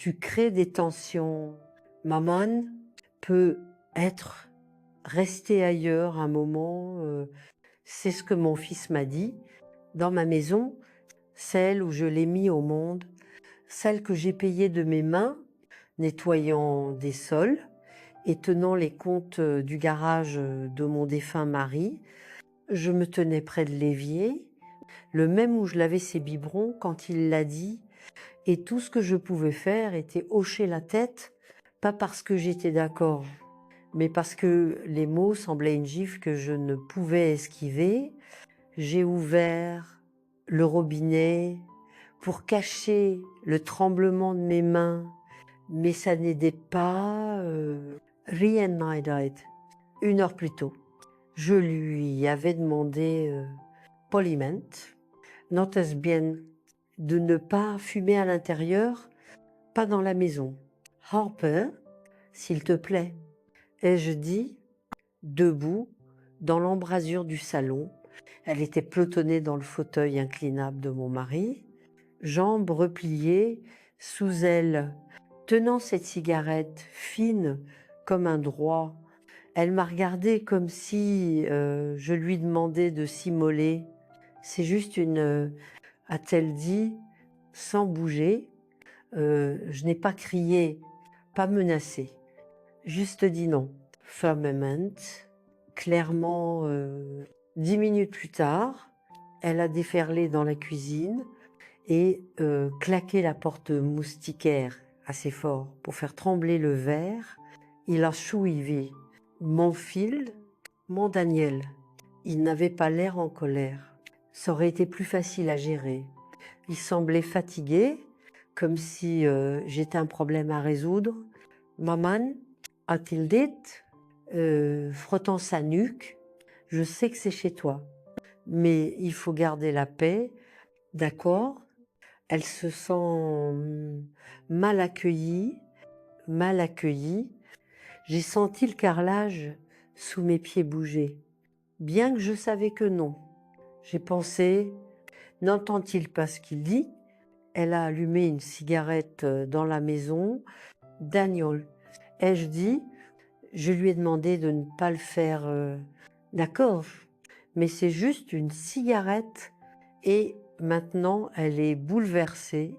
tu crées des tensions. Maman peut être restée ailleurs un moment, c'est ce que mon fils m'a dit. Dans ma maison, celle où je l'ai mis au monde, celle que j'ai payée de mes mains, nettoyant des sols et tenant les comptes du garage de mon défunt mari, je me tenais près de l'évier, le même où je lavais ses biberons quand il l'a dit, et tout ce que je pouvais faire était hocher la tête, pas parce que j'étais d'accord, mais parce que les mots semblaient une gifle que je ne pouvais esquiver. J'ai ouvert le robinet pour cacher le tremblement de mes mains, mais ça n'aidait pas. Reenacted, 1 heure plus tôt. Je lui avais demandé poliment, note bien, de ne pas fumer à l'intérieur, pas dans la maison. Harper, s'il te plaît, ai-je dit, debout, dans l'embrasure du salon. Elle était pelotonnée dans le fauteuil inclinable de mon mari, jambes repliées sous elle, tenant cette cigarette fine comme un droit. Elle m'a regardé comme si je lui demandais de s'immoler. C'est juste a-t-elle dit, sans bouger. Je n'ai pas crié, pas menacé, juste dit non. Firmament, clairement, 10 minutes plus tard, elle a déferlé dans la cuisine et claqué la porte moustiquaire assez fort pour faire trembler le verre. Il a suivi mon fil, mon Daniel. Il n'avait pas l'air en colère. Ça aurait été plus facile à gérer. Il semblait fatigué, comme si j'étais un problème à résoudre. Maman, a-t-il dit, frottant sa nuque, je sais que c'est chez toi, mais il faut garder la paix, d'accord? Elle se sent mal accueillie, mal accueillie. J'ai senti le carrelage sous mes pieds bouger, bien que je savais que non. J'ai pensé, n'entend-il pas ce qu'il dit? Elle a allumé une cigarette dans la maison. Daniel, ai-je dit? Je lui ai demandé de ne pas le faire. D'accord, mais c'est juste une cigarette. Et maintenant, elle est bouleversée.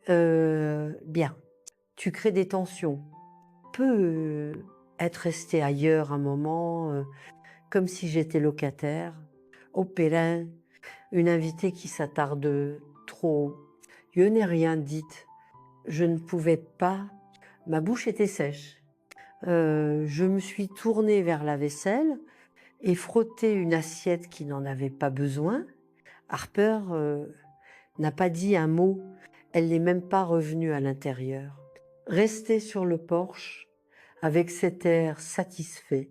Bien, tu crées des tensions. Peut être resté ailleurs un moment, comme si j'étais locataire. Au Périn, une invitée qui s'attarde trop. Je n'ai rien dit. Je ne pouvais pas. Ma bouche était sèche. Je me suis tournée vers la vaisselle et frotté une assiette qui n'en avait pas besoin. Harper n'a pas dit un mot. Elle n'est même pas revenue à l'intérieur. Restée sur le porche, avec cet air satisfait,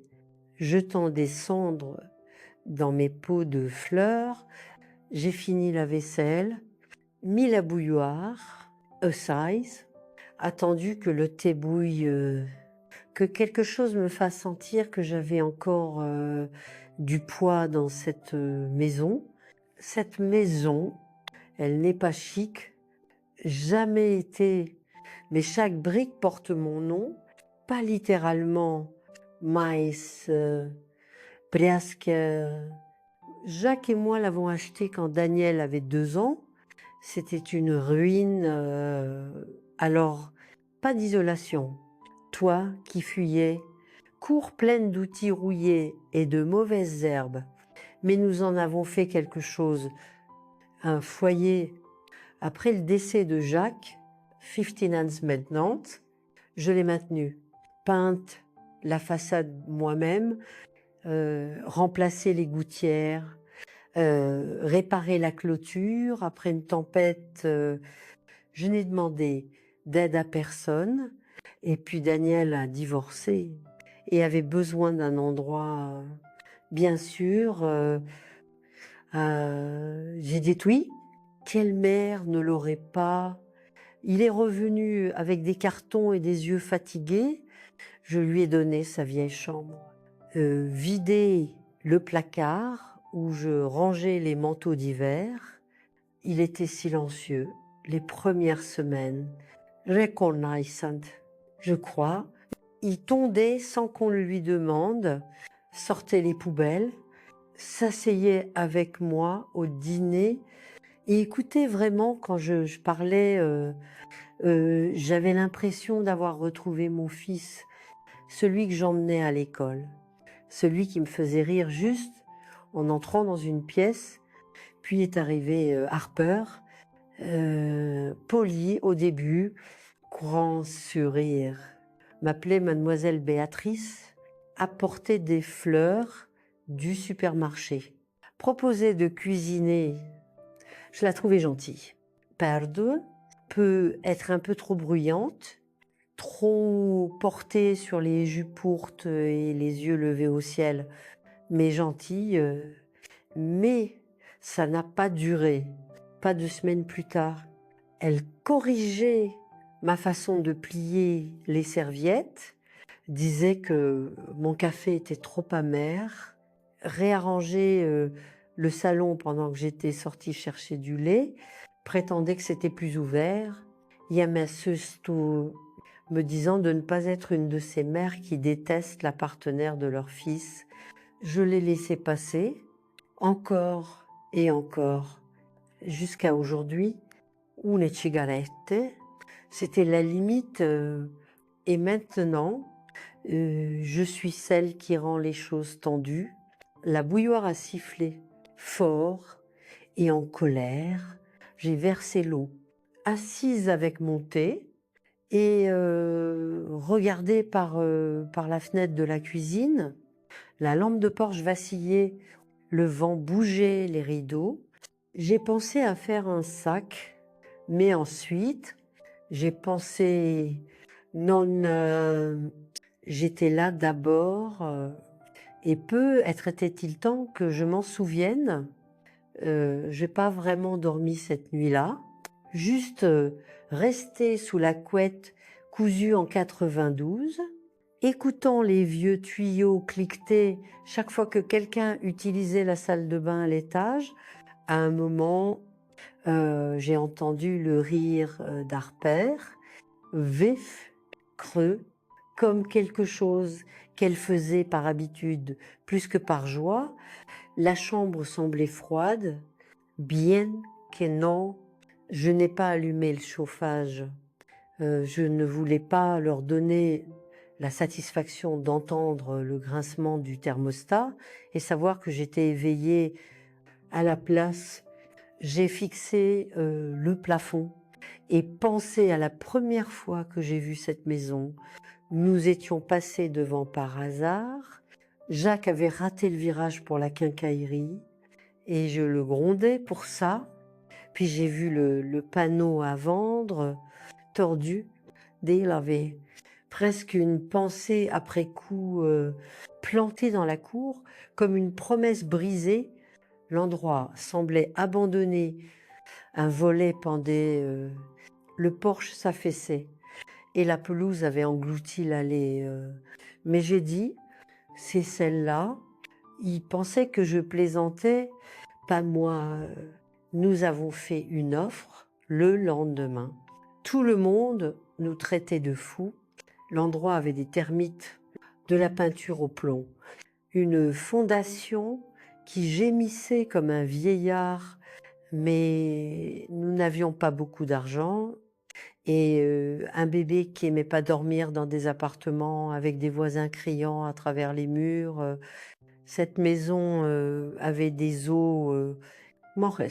jetant des cendres dans mes pots de fleurs, j'ai fini la vaisselle, mis la bouilloire, size, attendu que le thé bouille, que quelque chose me fasse sentir que j'avais encore du poids dans cette maison. Cette maison, elle n'est pas chic, jamais été, mais chaque brique porte mon nom, pas littéralement, mais presque. Jacques et moi l'avons acheté quand Daniel avait 2 ans. C'était une ruine, alors pas d'isolation. Toi qui fuyais, cour pleine d'outils rouillés et de mauvaises herbes, mais nous en avons fait quelque chose, un foyer. Après le décès de Jacques, 15 ans maintenant, je l'ai maintenu, peinte la façade moi-même, remplacer les gouttières, réparer la clôture après une tempête. Je n'ai demandé d'aide à personne. Et puis Daniel a divorcé et avait besoin d'un endroit, bien sûr. J'ai dit oui. Quelle mère ne l'aurait pas? Il est revenu avec des cartons et des yeux fatigués. Je lui ai donné sa vieille chambre. Vidé le placard où je rangeais les manteaux d'hiver. Il était silencieux les premières semaines. reconnaissant, je crois. Il tondait sans qu'on le lui demande, sortait les poubelles, s'asseyait avec moi au dîner et écoutait vraiment quand je parlais. J'avais l'impression d'avoir retrouvé mon fils, celui que j'emmenais à l'école, celui qui me faisait rire juste en entrant dans une pièce. Puis est arrivé Harper, poli au début, grand sourire, m'appelait Mademoiselle Béatrice, apportait des fleurs du supermarché, proposait de cuisiner. Je la trouvais gentille. Perdue peut être un peu trop bruyante, trop portée sur les jupes courtes et les yeux levés au ciel, mais gentille. Mais ça n'a pas duré. Pas 2 semaines plus tard, elle corrigeait ma façon de plier les serviettes, disait que mon café était trop amer, réarrangeait le salon pendant que j'étais sortie chercher du lait, prétendait que c'était plus ouvert. Yamasesto me disant de ne pas être une de ces mères qui détestent la partenaire de leur fils. Je l'ai laissé passer, encore et encore, jusqu'à aujourd'hui, où les cigarettes, c'était la limite. Et maintenant, je suis celle qui rend les choses tendues. La bouilloire a sifflé fort et en colère, j'ai versé l'eau. Assise avec mon thé et regardais par la fenêtre de la cuisine, la lampe de poche vacillait, le vent bougeait les rideaux. J'ai pensé à faire un sac, mais ensuite, j'ai pensé, non, j'étais là d'abord, et peut-être était-il temps que je m'en souvienne. J'ai pas vraiment dormi cette nuit-là, juste resté sous la couette cousue en 92, écoutant les vieux tuyaux cliqueter chaque fois que quelqu'un utilisait la salle de bain à l'étage. À un moment, j'ai entendu le rire d'Harper, vif, creux, comme quelque chose qu'elle faisait par habitude plus que par joie. La chambre semblait froide, bien que non, je n'ai pas allumé le chauffage. Je ne voulais pas leur donner la satisfaction d'entendre le grincement du thermostat et savoir que j'étais éveillée. À la place, j'ai fixé le plafond et pensé à la première fois que j'ai vu cette maison. Nous étions passés devant par hasard. Jacques avait raté le virage pour la quincaillerie et je le grondais pour ça. Puis j'ai vu le panneau à vendre tordu. Il avait presque une pensée après coup plantée dans la cour, comme une promesse brisée. L'endroit semblait abandonné. Un volet pendait, le porche s'affaissait et la pelouse avait englouti l'allée. Mais j'ai dit, c'est celle-là. Il pensait que je plaisantais, pas moi. Nous avons fait une offre le lendemain. Tout le monde nous traitait de fous. L'endroit avait des termites, de la peinture au plomb, une fondation qui gémissait comme un vieillard, mais nous n'avions pas beaucoup d'argent et un bébé qui aimait pas dormir dans des appartements avec des voisins criant à travers les murs. Cette maison avait des eaux mores,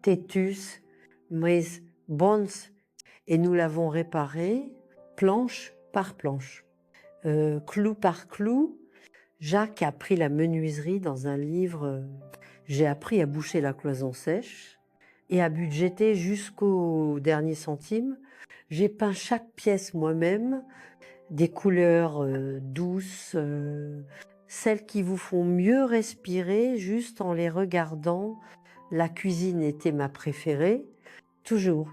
tétus, mais bons, et nous l'avons réparée planche par planche, clou par clou. Jacques a appris la menuiserie dans un livre. J'ai appris à boucher la cloison sèche et à budgéter jusqu'au dernier centime. J'ai peint chaque pièce moi-même, des couleurs douces, celles qui vous font mieux respirer juste en les regardant. La cuisine était ma préférée, toujours.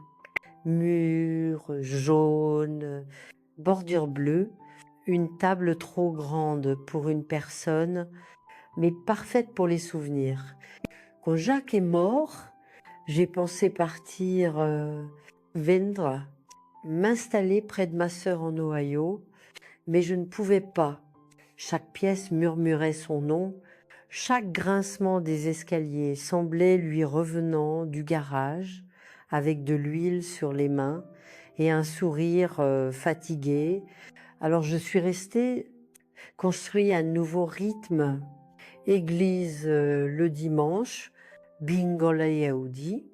Murs jaunes, bordure bleue, une table trop grande pour une personne, mais parfaite pour les souvenirs. Quand Jacques est mort, j'ai pensé partir vendre m'installer près de ma sœur en Ohio, mais je ne pouvais pas. Chaque pièce murmurait son nom, chaque grincement des escaliers semblait lui revenant du garage, avec de l'huile sur les mains et un sourire fatigué. Alors je suis restée, construit un nouveau rythme, église le dimanche, bingo Yehudi,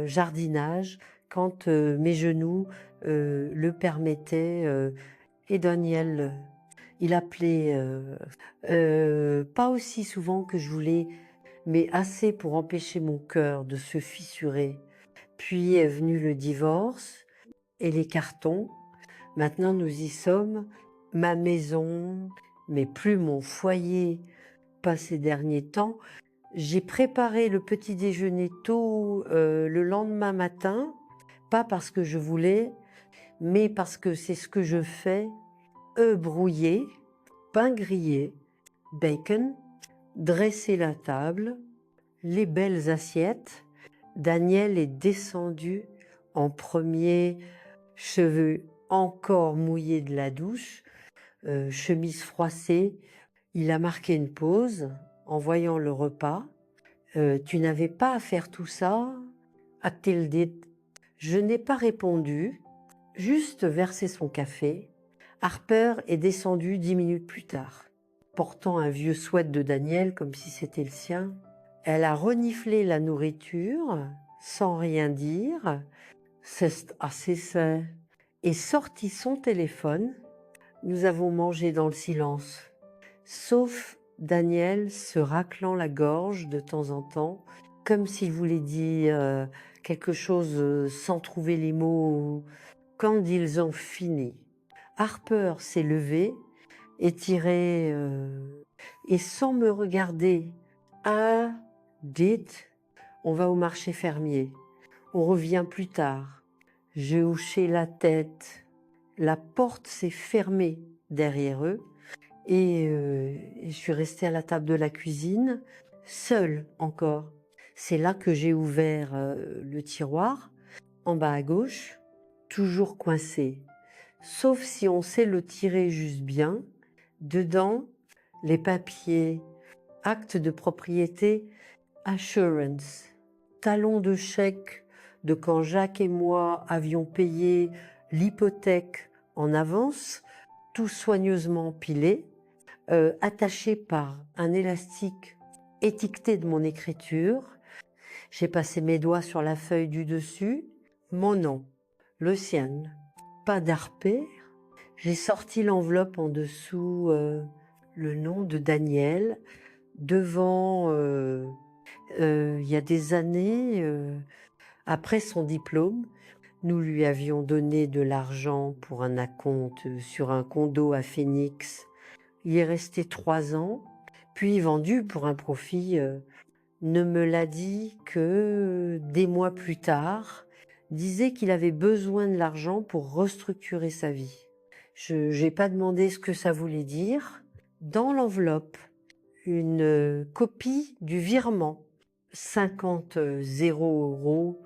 jardinage, quand mes genoux le permettaient. Et Daniel, il appelait pas aussi souvent que je voulais, mais assez pour empêcher mon cœur de se fissurer. Puis est venu le divorce et les cartons. Maintenant nous y sommes, ma maison, mais plus mon foyer, pas ces derniers temps. J'ai préparé le petit déjeuner tôt le lendemain matin, pas parce que je voulais, mais parce que c'est ce que je fais. Œufs brouillés, pain grillé, bacon, dresser la table, les belles assiettes. Daniel est descendu en premier, cheveux encore mouillés de la douche, chemise froissée. Il a marqué une pause en voyant le repas. Tu n'avais pas à faire tout ça, a-t-il dit. Je n'ai pas répondu, juste versé son café. Harper est descendu 10 minutes plus tard, portant un vieux sweat de Daniel comme si c'était le sien. Elle a reniflé la nourriture sans rien dire, c'est assez sain, et sorti son téléphone. Nous avons mangé dans le silence, sauf Daniel se raclant la gorge de temps en temps, comme s'il voulait dire quelque chose sans trouver les mots. Quand ils ont fini, Harper s'est levé, étiré et sans me regarder. Ah, dites, on va au marché fermier. On revient plus tard. J'ai hoché la tête. La porte s'est fermée derrière eux et je suis restée à la table de la cuisine, seule encore. C'est là que j'ai ouvert le tiroir, en bas à gauche, toujours coincé. Sauf si on sait le tirer juste bien. Dedans, les papiers, acte de propriété, assurance, talon de chèque de quand Jacques et moi avions payé l'hypothèque en avance, tout soigneusement pilé, attaché par un élastique étiqueté de mon écriture. J'ai passé mes doigts sur la feuille du dessus, mon nom, le sien, pas d'Harper. J'ai sorti l'enveloppe en dessous, le nom de Daniel, devant, il y a des années, après son diplôme, nous lui avions donné de l'argent pour un acompte sur un condo à Phoenix. Il est resté 3 ans, puis vendu pour un profit. Ne me l'a dit que des mois plus tard, disait qu'il avait besoin de l'argent pour restructurer sa vie. Je n'ai pas demandé ce que ça voulait dire. Dans l'enveloppe, une copie du virement, 50 €,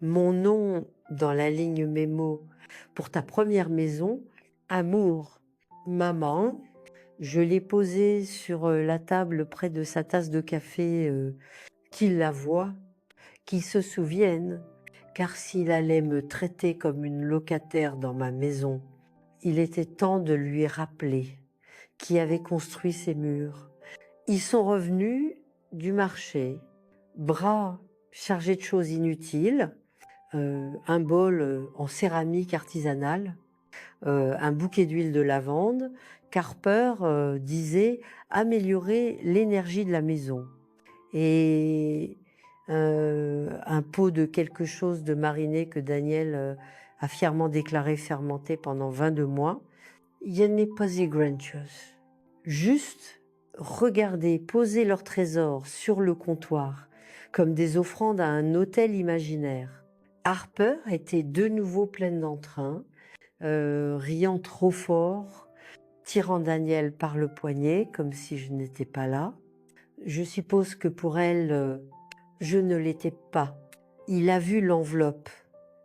mon nom dans la ligne mémo pour ta première maison, amour, maman. Je l'ai posé sur la table près de sa tasse de café, qu'il la voie, qu'il se souvienne, car s'il allait me traiter comme une locataire dans ma maison, il était temps de lui rappeler qui avait construit ces murs. Ils sont revenus du marché, bras chargés de choses inutiles, un bol en céramique artisanale, un bouquet d'huile de lavande, qu'Harper disait améliorer l'énergie de la maison. Et un pot de quelque chose de mariné que Daniel a fièrement déclaré fermenté pendant 22 mois. Il n'est pas grandiose. Juste regarder, poser leurs trésors sur le comptoir, comme des offrandes à un hôtel imaginaire. Harper était de nouveau pleine d'entrain, riant trop fort, tirant Daniel par le poignet, comme si je n'étais pas là. Je suppose que pour elle, je ne l'étais pas. Il a vu l'enveloppe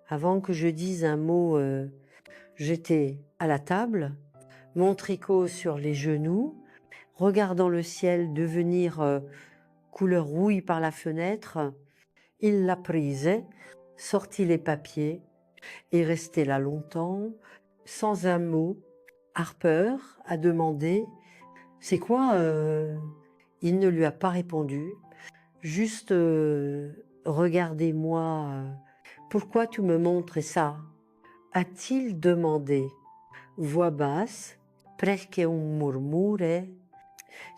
Avant que je dise un mot, j'étais à la table, mon tricot sur les genoux, regardant le ciel devenir couleur rouille par la fenêtre. Il l'a prise, sortit les papiers et resté là longtemps, sans un mot. Harper a demandé « C'est quoi ?» Il ne lui a pas répondu, juste Regardez-moi, pourquoi tu me montres ça ?» a-t-il demandé, voix basse, presque un murmure.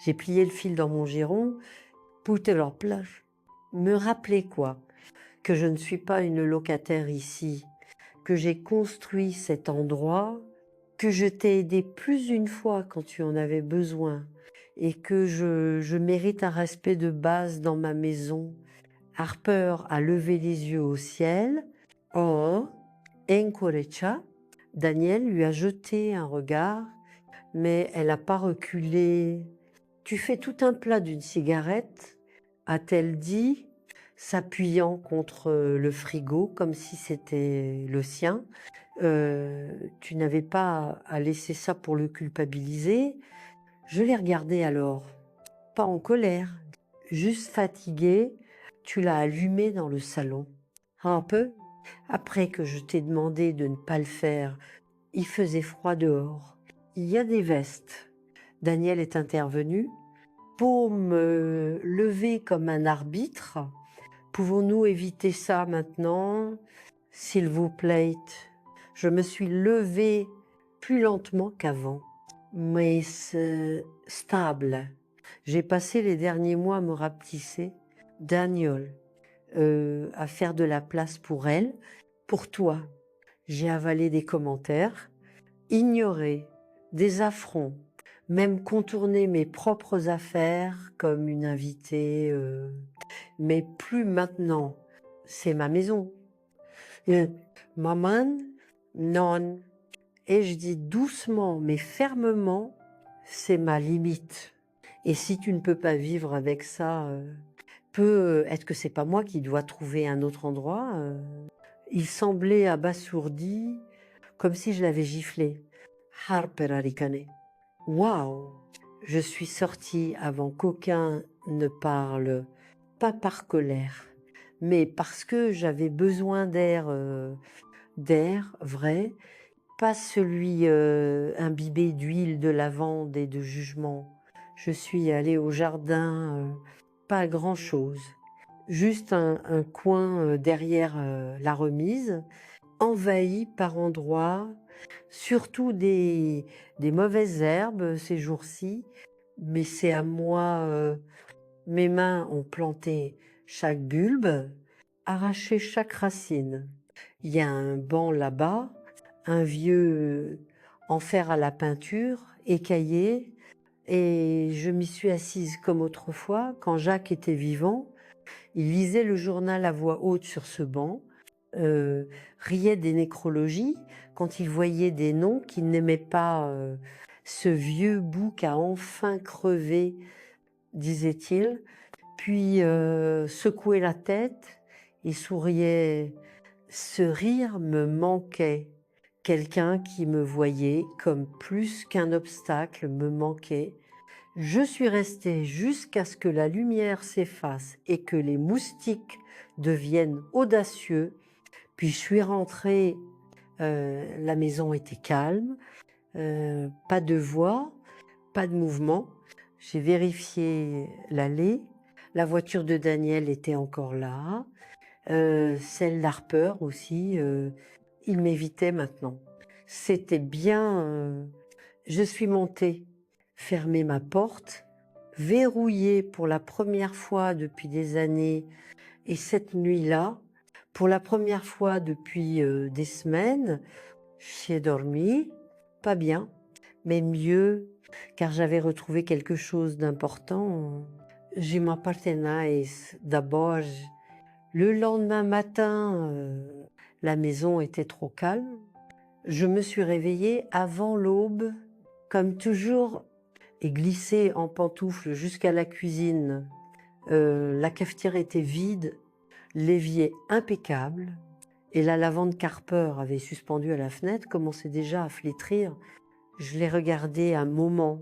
J'ai plié le fil dans mon giron, me rappeler quoi? Que je ne suis pas une locataire ici, que j'ai construit cet endroit, que je t'ai aidé plus d'une fois quand tu en avais besoin et que je mérite un respect de base dans ma maison. Harper a levé les yeux au ciel. Oh, Encorecha. Daniel lui a jeté un regard, mais elle n'a pas reculé. Tu fais tout un plat d'une cigarette, a-t-elle dit, s'appuyant contre le frigo comme si c'était le sien. Tu n'avais pas à laisser ça pour le culpabiliser. Je l'ai regardé alors, pas en colère, juste fatiguée. Tu l'as allumé dans le salon. Un peu, après que je t'ai demandé de ne pas le faire, il faisait froid dehors. Il y a des vestes. Daniel est intervenu. Pour me lever comme un arbitre, pouvons-nous éviter ça maintenant, s'il vous plaît? Je me suis levée plus lentement qu'avant, mais stable. J'ai passé les derniers mois à me rapetisser, Daniel, à faire de la place pour elle, pour toi. J'ai avalé des commentaires, ignoré des affronts, même contourné mes propres affaires comme une invitée, mais plus maintenant. C'est ma maison. Maman, non. Et je dis doucement mais fermement, c'est ma limite. Et si tu ne peux pas vivre avec ça, est-ce que c'est pas moi qui dois trouver un autre endroit? Il semblait abasourdi, comme si je l'avais giflé. Harper a ricané. Waouh! Je suis sortie avant qu'aucun ne parle, pas par colère, mais parce que j'avais besoin d'air vrai, pas celui imbibé d'huile, de lavande et de jugement. Je suis allée au jardin, pas grand-chose, juste un coin derrière la remise, envahi par endroits, surtout des mauvaises herbes ces jours-ci, mais c'est à moi, mes mains ont planté chaque bulbe, arraché chaque racine. Il y a un banc là-bas, un vieux en fer à la peinture, écaillé, et je m'y suis assise comme autrefois, quand Jacques était vivant. Il lisait le journal à voix haute sur ce banc, riait des nécrologies quand il voyait des noms qu'il n'aimait pas. Ce vieux bouc a enfin crevé, disait-il, puis secouait la tête et souriait. Ce rire me manquait. Quelqu'un qui me voyait comme plus qu'un obstacle me manquait. Je suis restée jusqu'à ce que la lumière s'efface et que les moustiques deviennent audacieux. Puis je suis rentrée, la maison était calme, pas de voix, pas de mouvement. J'ai vérifié l'allée, la voiture de Daniel était encore là, celle d'Harper aussi, il m'évitait maintenant. C'était bien, je suis montée, fermé ma porte, verrouillée pour la première fois depuis des années, et cette nuit-là, pour la première fois depuis des semaines, j'ai dormi, pas bien, mais mieux, car j'avais retrouvé quelque chose d'important. Je m'appartenais d'abord. Le lendemain matin, la maison était trop calme. Je me suis réveillée avant l'aube, comme toujours, et glissée en pantoufles jusqu'à la cuisine. La cafetière était vide, l'évier impeccable, et la lavande Carper avait suspendu à la fenêtre commençait déjà à flétrir. Je l'ai regardée un moment,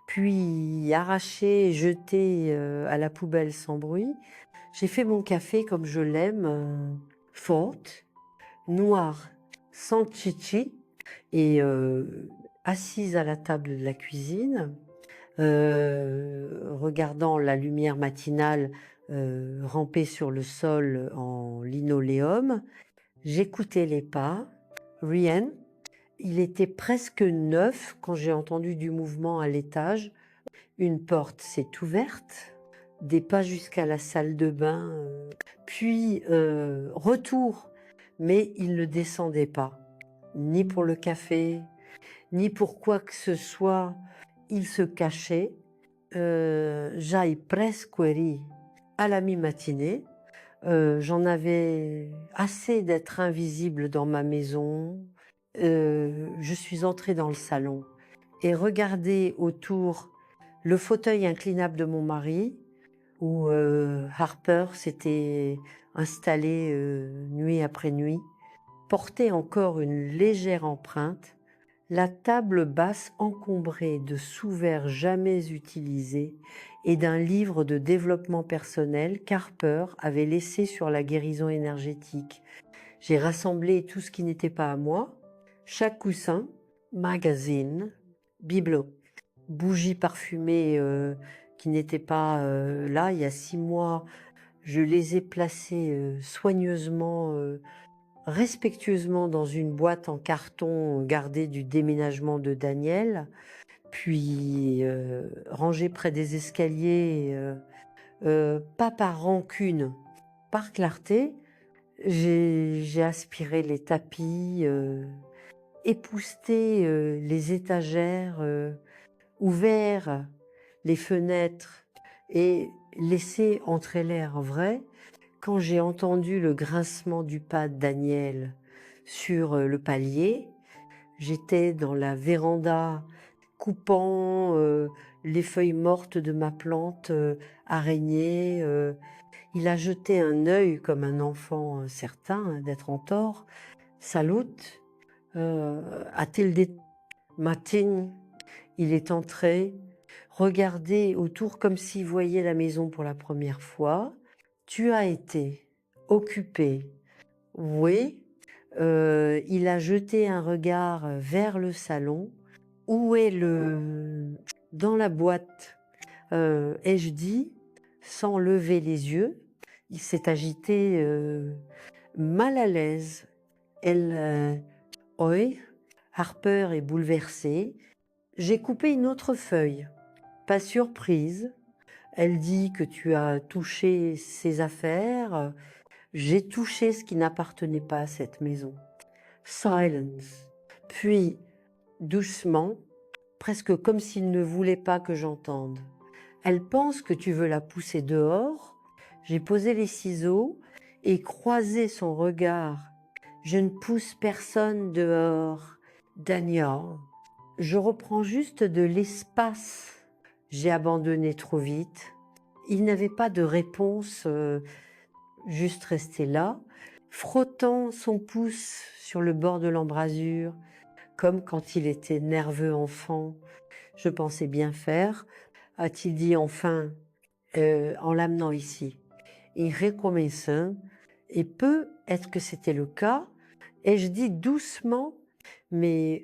puis arrachée et jetée à la poubelle sans bruit. J'ai fait mon café comme je l'aime, forte, noire, sans chichi, et assise à la table de la cuisine, regardant la lumière matinale ramper sur le sol en linoléum. J'écoutais les pas, rien. Il était presque 9 quand j'ai entendu du mouvement à l'étage. Une porte s'est ouverte, des pas jusqu'à la salle de bain, puis retour, mais il ne descendait pas, ni pour le café, ni pour quoi que ce soit. Il se cachait. J'aille presque à la mi-matinée. J'en avais assez d'être invisible dans ma maison. Je suis entrée dans le salon et regardé autour le fauteuil inclinable de mon mari, où Harper s'était installé nuit après nuit, portait encore une légère empreinte, la table basse encombrée de sous-verts jamais utilisés et d'un livre de développement personnel qu'Harper avait laissé sur la guérison énergétique. J'ai rassemblé tout ce qui n'était pas à moi, chaque coussin, magazine, bibelot, bougies parfumées qui n'étaient pas là il y a 6 mois. Je les ai placées soigneusement, respectueusement dans une boîte en carton gardée du déménagement de Daniel, puis rangées près des escaliers, pas par rancune, par clarté. J'ai aspiré les tapis, épousseté les étagères, ouvert les fenêtres et laissé entrer l'air vrai. Quand j'ai entendu le grincement du pas de Daniel sur le palier, j'étais dans la véranda coupant les feuilles mortes de ma plante araignée. Il a jeté un œil comme un enfant certain d'être en tort. Salut, a-t-il dit matin? Il est entré, regardé autour comme s'il voyait la maison pour la première fois. Tu as été occupé. Oui. Il a jeté un regard vers le salon. Où est le... Dans la boîte, ai-je dit, sans lever les yeux. Il s'est agité mal à l'aise. Elle... oui. Harper est bouleversée. J'ai coupé une autre feuille. Pas surprise. Elle dit que tu as touché ses affaires. J'ai touché ce qui n'appartenait pas à cette maison. Silence. Puis, doucement, presque comme s'il ne voulait pas que j'entende. Elle pense que tu veux la pousser dehors. J'ai posé les ciseaux et croisé son regard. Je ne pousse personne dehors. Daniel, je reprends juste de l'espace. J'ai abandonné trop vite. Il n'avait pas de réponse, juste resté là, frottant son pouce sur le bord de l'embrasure, comme quand il était nerveux enfant. Je pensais bien faire, a-t-il dit enfin, en l'amenant ici. Il recommença, et peut-être que c'était le cas, et je dis doucement, mais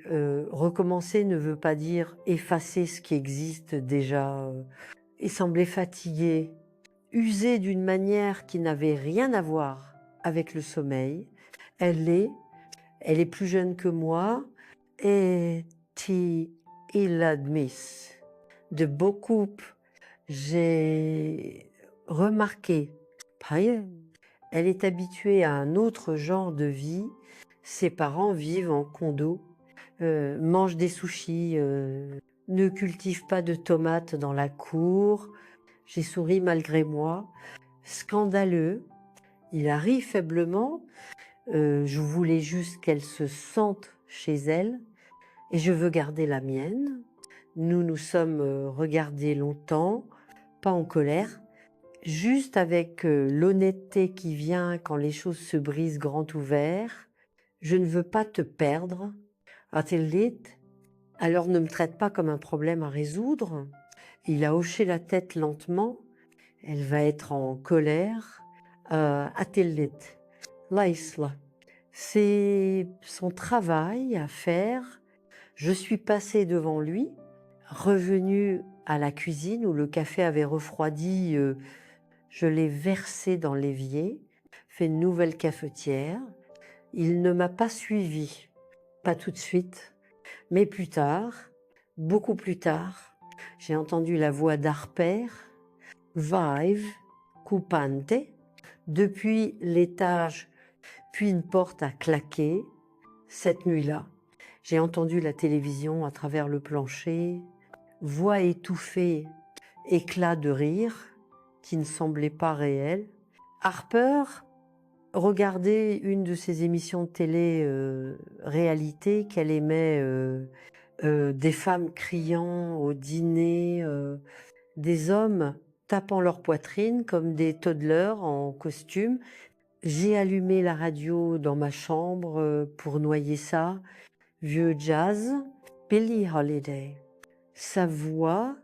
recommencer ne veut pas dire effacer ce qui existe déjà. Il semblait fatigué, usé d'une manière qui n'avait rien à voir avec le sommeil. Elle est plus jeune que moi, et il admet. De beaucoup, j'ai remarqué, elle est habituée à un autre genre de vie. Ses parents vivent en condo, mangent des sushis, ne cultivent pas de tomates dans la cour. J'ai souri malgré moi. Scandaleux. Il arrive faiblement. Je voulais juste qu'elle se sente chez elle et je veux garder la mienne. Nous nous sommes regardés longtemps, pas en colère. juste avec l'honnêteté qui vient quand les choses se brisent grand ouvert. Je ne veux pas te perdre. A-t-il dit? Alors ne me traite pas comme un problème à résoudre. Il a hoché la tête lentement. Elle va être en colère. A-t-il dit? Laïsla. C'est son travail à faire. Je suis passée devant lui, revenue à la cuisine où le café avait refroidi. Je l'ai versé dans l'évier, fait une nouvelle cafetière. Il ne m'a pas suivi, pas tout de suite, mais plus tard, beaucoup plus tard, j'ai entendu la voix d'Harper, Vive, Coupante, depuis l'étage, puis une porte a claqué. Cette nuit-là, j'ai entendu la télévision à travers le plancher, voix étouffée, éclat de rire qui ne semblait pas réel. Harper regardait une de ses émissions de télé réalité qu'elle aimait, des femmes criant au dîner, des hommes tapant leur poitrine comme des toddlers en costume. J'ai allumé la radio dans ma chambre pour noyer ça. Vieux jazz, Billie Holiday. Sa voix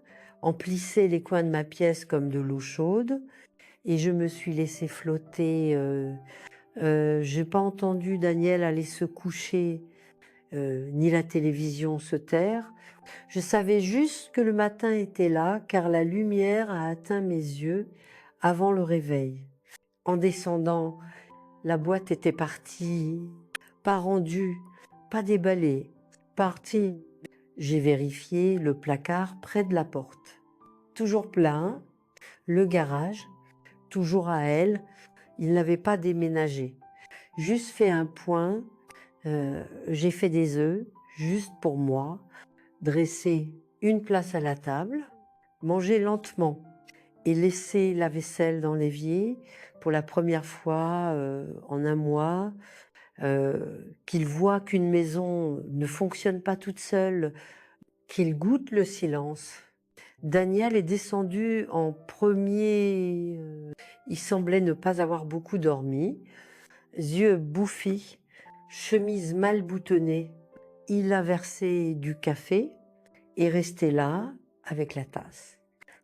emplissait les coins de ma pièce comme de l'eau chaude et je me suis laissée flotter. J'ai pas entendu Daniel aller se coucher, ni la télévision se taire. Je savais juste que le matin était là car la lumière a atteint mes yeux avant le réveil. En descendant, la boîte était partie, pas rendue, pas déballée, partie. J'ai vérifié le placard près de la porte. Toujours plein, le garage, toujours à elle, il n'avait pas déménagé. Juste fait un point, j'ai fait des œufs, juste pour moi, dressé une place à la table, mangé lentement et laissé la vaisselle dans l'évier pour la première fois en un mois, qu'il voit qu'une maison ne fonctionne pas toute seule, qu'il goûte le silence. Daniel est descendu en premier. Il semblait ne pas avoir beaucoup dormi. Yeux bouffis, chemise mal boutonnée. Il a versé du café et resté là avec la tasse,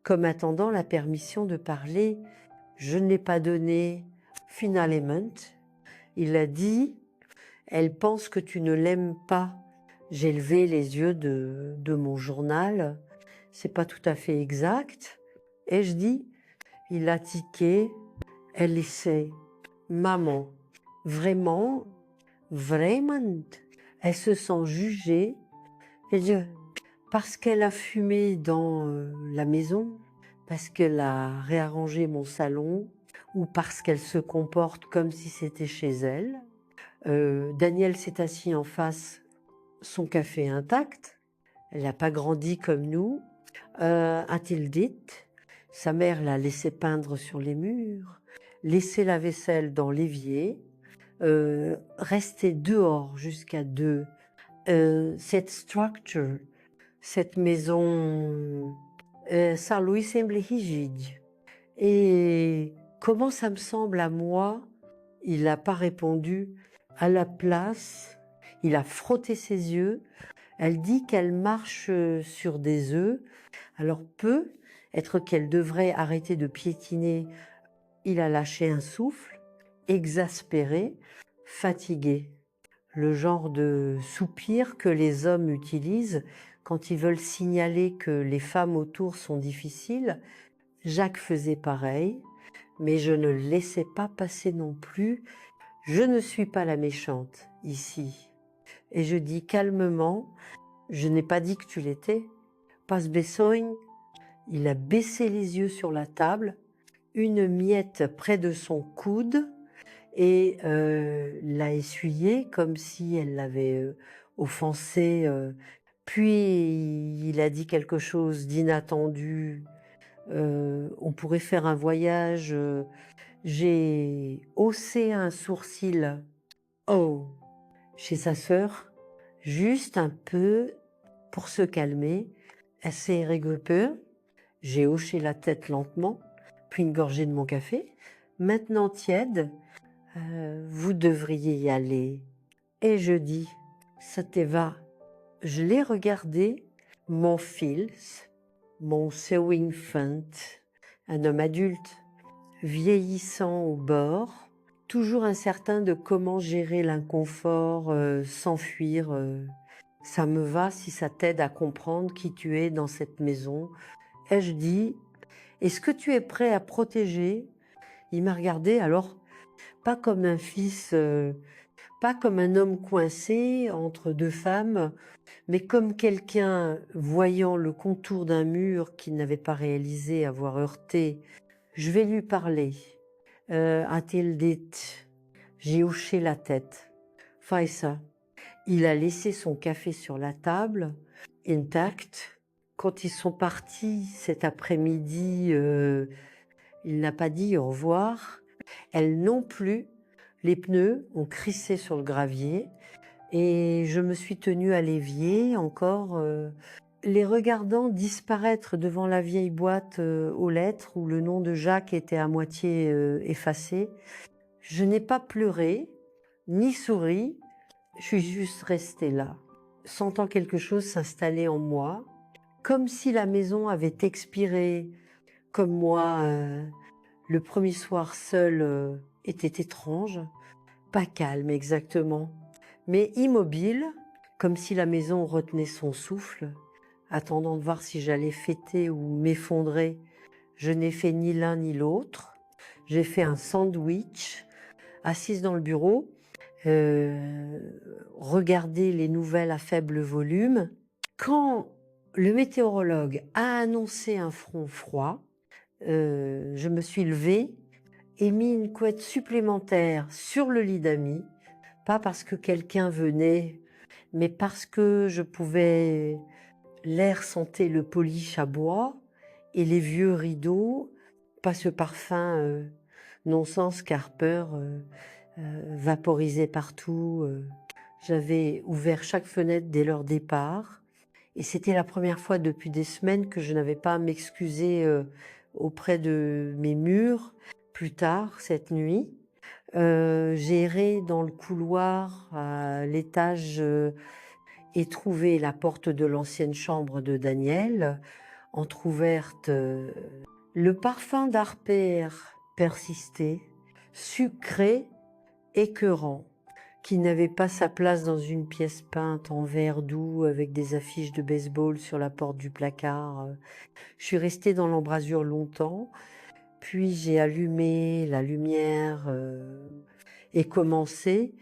comme attendant la permission de parler. Je ne l'ai pas donné finalement. Il a dit, elle pense que tu ne l'aimes pas. J'ai levé les yeux de mon journal. C'est pas tout à fait exact. Et je dis, il a tiqué, elle essaie. Maman, vraiment, vraiment, elle se sent jugée. Et parce qu'elle a fumé dans la maison, parce qu'elle a réarrangé mon salon, ou parce qu'elle se comporte comme si c'était chez elle. Daniel s'est assis en face, son café intact. Elle n'a pas grandi comme nous. A-t-il dit? Sa mère l'a laissé peindre sur les murs, laisser la vaisselle dans l'évier, rester dehors jusqu'à 2. Cette structure, cette maison, ça lui semble rigide. Et comment ça me semble à moi? Il n'a pas répondu. À la place, il a frotté ses yeux. Elle dit qu'elle marche sur des œufs. Alors peut être qu'elle devrait arrêter de piétiner. Il a lâché un souffle, exaspéré, fatigué. Le genre de soupir que les hommes utilisent quand ils veulent signaler que les femmes autour sont difficiles. Jacques faisait pareil, mais je ne le laissais pas passer non plus. Je ne suis pas la méchante ici. Et je dis calmement, je n'ai pas dit que tu l'étais. Pas besoin. Il a baissé les yeux sur la table, une miette près de son coude et l'a essuyé comme si elle l'avait offensé. Puis il a dit quelque chose d'inattendu. On pourrait faire un voyage. J'ai haussé un sourcil. Oh, chez sa sœur, juste un peu pour se calmer. Elle s'est regroupée. J'ai hoché la tête lentement. puis une gorgée de mon café. Maintenant tiède, vous devriez y aller. Et je dis, ça te va. Je l'ai regardé, mon fils, mon sewing fund, un homme adulte, vieillissant au bord, toujours incertain de comment gérer l'inconfort, s'enfuir. Ça me va si ça t'aide à comprendre qui tu es dans cette maison. Et je dis, est-ce que tu es prêt à protéger? Il m'a regardé alors, pas comme un fils, pas comme un homme coincé entre deux femmes, mais comme quelqu'un voyant le contour d'un mur qu'il n'avait pas réalisé avoir heurté. Je vais lui parler. A-t-il dit? J'ai hoché la tête. Faïssa, il a laissé son café sur la table, intact. Quand ils sont partis cet après-midi, il n'a pas dit au revoir. Elle non plus. Les pneus ont crissé sur le gravier et je me suis tenue à l'évier encore, les regardant disparaître devant la vieille boîte aux lettres où le nom de Jacques était à moitié effacé. Je n'ai pas pleuré, ni souri, je suis juste restée là, sentant quelque chose s'installer en moi, comme si la maison avait expiré, comme moi, le premier soir seul était étrange, pas calme exactement, mais immobile, comme si la maison retenait son souffle, attendant de voir si j'allais fêter ou m'effondrer. Je n'ai fait ni l'un ni l'autre. J'ai fait un sandwich, assise dans le bureau, regarder les nouvelles à faible volume. Quand le météorologue a annoncé un front froid, je me suis levée et mis une couette supplémentaire sur le lit d'amis, pas parce que quelqu'un venait, mais parce que je pouvais... L'air sentait le polish à bois et les vieux rideaux, pas ce parfum non-sens Carper vaporisé partout. J'avais ouvert chaque fenêtre dès leur départ et c'était la première fois depuis des semaines que je n'avais pas à m'excuser auprès de mes murs. Plus tard, cette nuit, j'ai erré dans le couloir à l'étage et trouvé la porte de l'ancienne chambre de Daniel, entr'ouverte. Le parfum d'Harper persistait, sucré, écœurant, qui n'avait pas sa place dans une pièce peinte en verre doux avec des affiches de baseball sur la porte du placard. Je suis restée dans l'embrasure longtemps, puis j'ai allumé la lumière et commencé.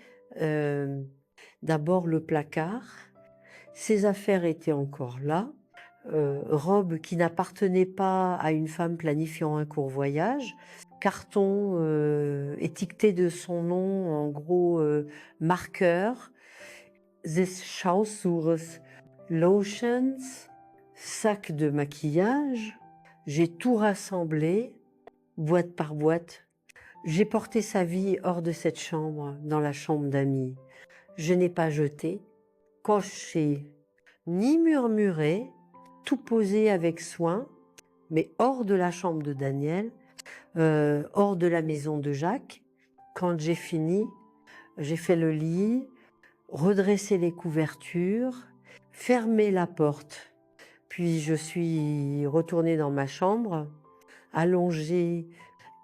D'abord le placard. Ses affaires étaient encore là, robe qui n'appartenait pas à une femme planifiant un court voyage, carton étiqueté de son nom en gros marqueur, This Schausures Lotions, sac de maquillage. J'ai tout rassemblé, boîte par boîte. J'ai porté sa vie hors de cette chambre, dans la chambre d'amis. Je n'ai pas jeté, coché, ni murmuré, tout posé avec soin, mais hors de la chambre de Daniel, hors de la maison de Jacques. Quand j'ai fini, j'ai fait le lit, redressé les couvertures, fermé la porte. Puis je suis retournée dans ma chambre, allongée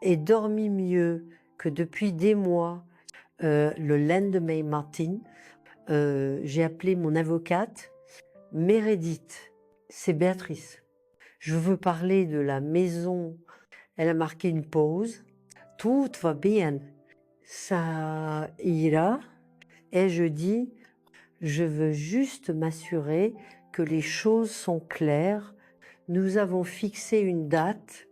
et dormi mieux que depuis des mois le lendemain matin. J'ai appelé mon avocate, Meredith, c'est Béatrice. Je veux parler de la maison. Elle a marqué une pause. Tout va bien. Ça ira. Et je dis, je veux juste m'assurer que les choses sont claires. Nous avons fixé une date.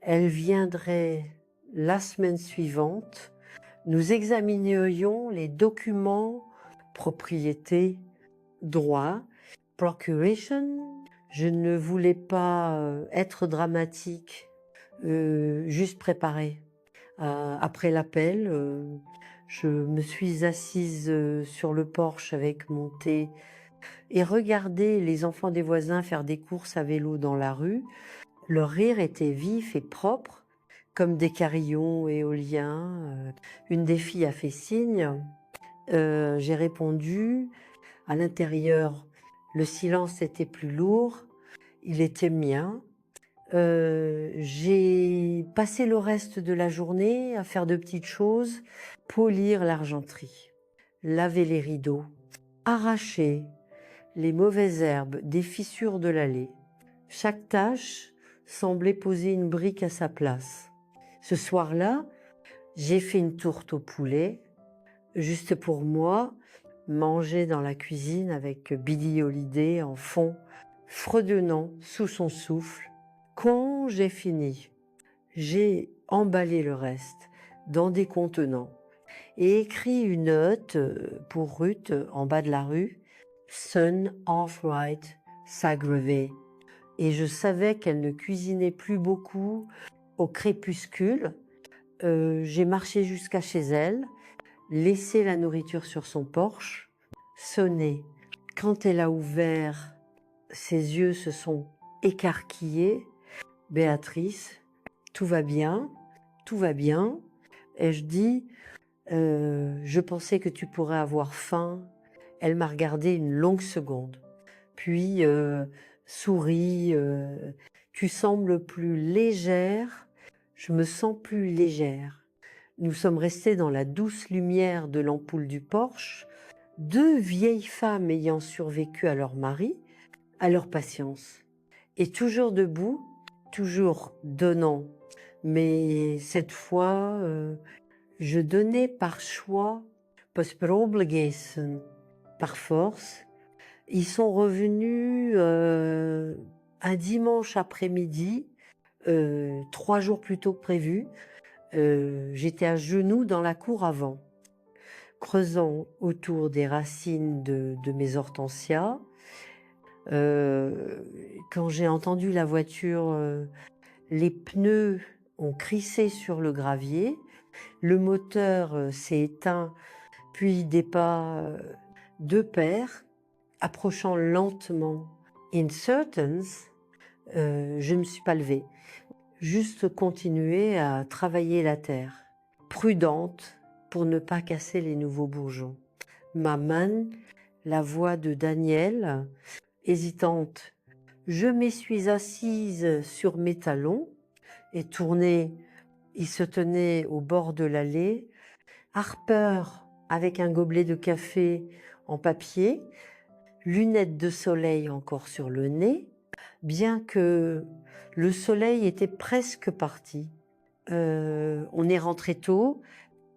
Elle viendrait la semaine suivante. Nous examinerions les documents, propriété, droit, procuration. Je ne voulais pas être dramatique, juste préparée. Après l'appel, je me suis assise sur le porche avec mon thé et regardé les enfants des voisins faire des courses à vélo dans la rue. Leur rire était vif et propre. comme des carillons éoliens. Une des filles a fait signe. J'ai répondu. À l'intérieur, le silence était plus lourd. Il était mien. J'ai passé le reste de la journée à faire de petites choses, polir l'argenterie, laver les rideaux, arracher les mauvaises herbes des fissures de l'allée. Chaque tâche semblait poser une brique à sa place. Ce soir-là, j'ai fait une tourte au poulet, juste pour moi, manger dans la cuisine avec Billie Holiday en fond, fredonnant sous son souffle. Quand j'ai fini, j'ai emballé le reste dans des contenants et écrit une note pour Ruth en bas de la rue, Son Arthright s'aggravait. Et je savais qu'elle ne cuisinait plus beaucoup au crépuscule. J'ai marché jusqu'à chez elle, laissé la nourriture sur son porche, sonné. Quand elle a ouvert, ses yeux se sont écarquillés. Béatrice, tout va bien, tout va bien. Et je dis, je pensais que tu pourrais avoir faim. Elle m'a regardé une longue seconde, puis sourit. Tu sembles plus légère. Je me sens plus légère. Nous sommes restés dans la douce lumière de l'ampoule du porche, deux vieilles femmes ayant survécu à leur mari, à leur patience, et toujours debout, toujours donnant. Mais cette fois, je donnais par choix, par force. Ils sont revenus un dimanche après-midi, 3 jours plus tôt que prévu. J'étais à genoux dans la cour avant, creusant autour des racines de mes hortensias. Quand j'ai entendu la voiture, les pneus ont crissé sur le gravier, le moteur s'est éteint, puis des pas de pair, approchant lentement. Incertains, je ne me suis pas levée, juste continuer à travailler la terre, prudente pour ne pas casser les nouveaux bourgeons. Maman, la voix de Daniel, hésitante. Je me suis assise sur mes talons et tournée. Il se tenait au bord de l'allée. Harper, avec un gobelet de café en papier, lunettes de soleil encore sur le nez, bien que le soleil était presque parti. On est rentré tôt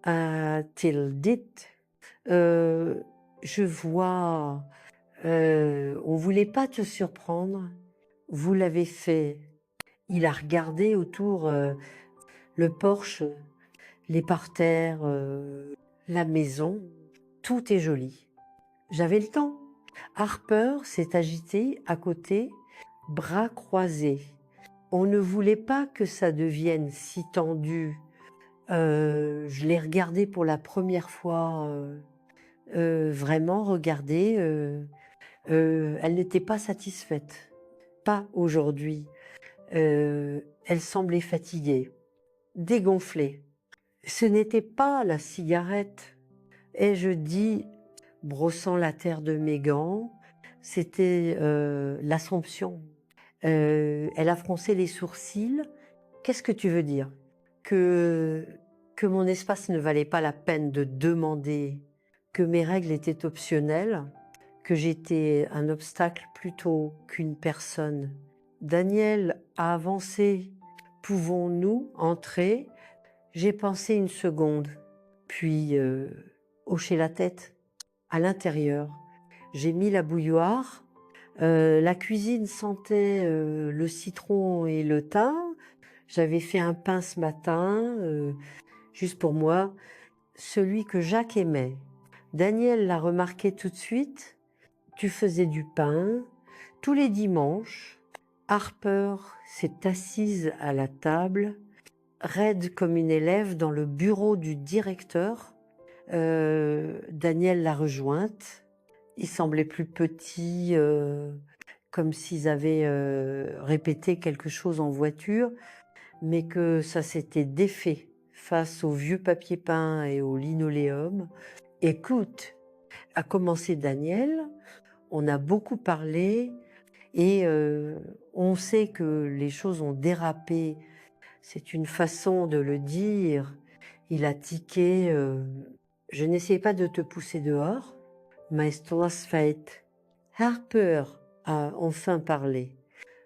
à Tildit. Je vois, on voulait pas te surprendre. Vous l'avez fait. Il a regardé autour le porche, les parterres, la maison. Tout est joli. J'avais le temps. Harper s'est agité à côté, bras croisés. On ne voulait pas que ça devienne si tendu. Je l'ai regardé pour la première fois, vraiment regardé. Elle n'était pas satisfaite. Pas aujourd'hui. Elle semblait fatiguée, dégonflée. Ce n'était pas la cigarette. Et je dis, brossant la terre de mes gants, c'était l'Assomption. Elle a froncé les sourcils. Qu'est-ce que tu veux dire? Que mon espace ne valait pas la peine de demander, que mes règles étaient optionnelles, que j'étais un obstacle plutôt qu'une personne. Daniel a avancé. Pouvons-nous entrer? J'ai pensé une seconde, puis hoché la tête. À l'intérieur, j'ai mis la bouilloire. La cuisine sentait le citron et le thym. J'avais fait un pain ce matin, juste pour moi, celui que Jacques aimait. Daniel l'a remarqué tout de suite. Tu faisais du pain tous les dimanches. Harper s'est assise à la table, raide comme une élève dans le bureau du directeur. Daniel l'a rejointe. Il semblait plus petit, comme s'ils avaient répété quelque chose en voiture. mais que ça s'était défait face au vieux papier peint et au linoléum. Écoute, a commencé Daniel, on a beaucoup parlé et on sait que les choses ont dérapé. C'est une façon de le dire. Il a tiqué. Je n'essayais pas de te pousser dehors, mais es was fait. Harper a enfin parlé.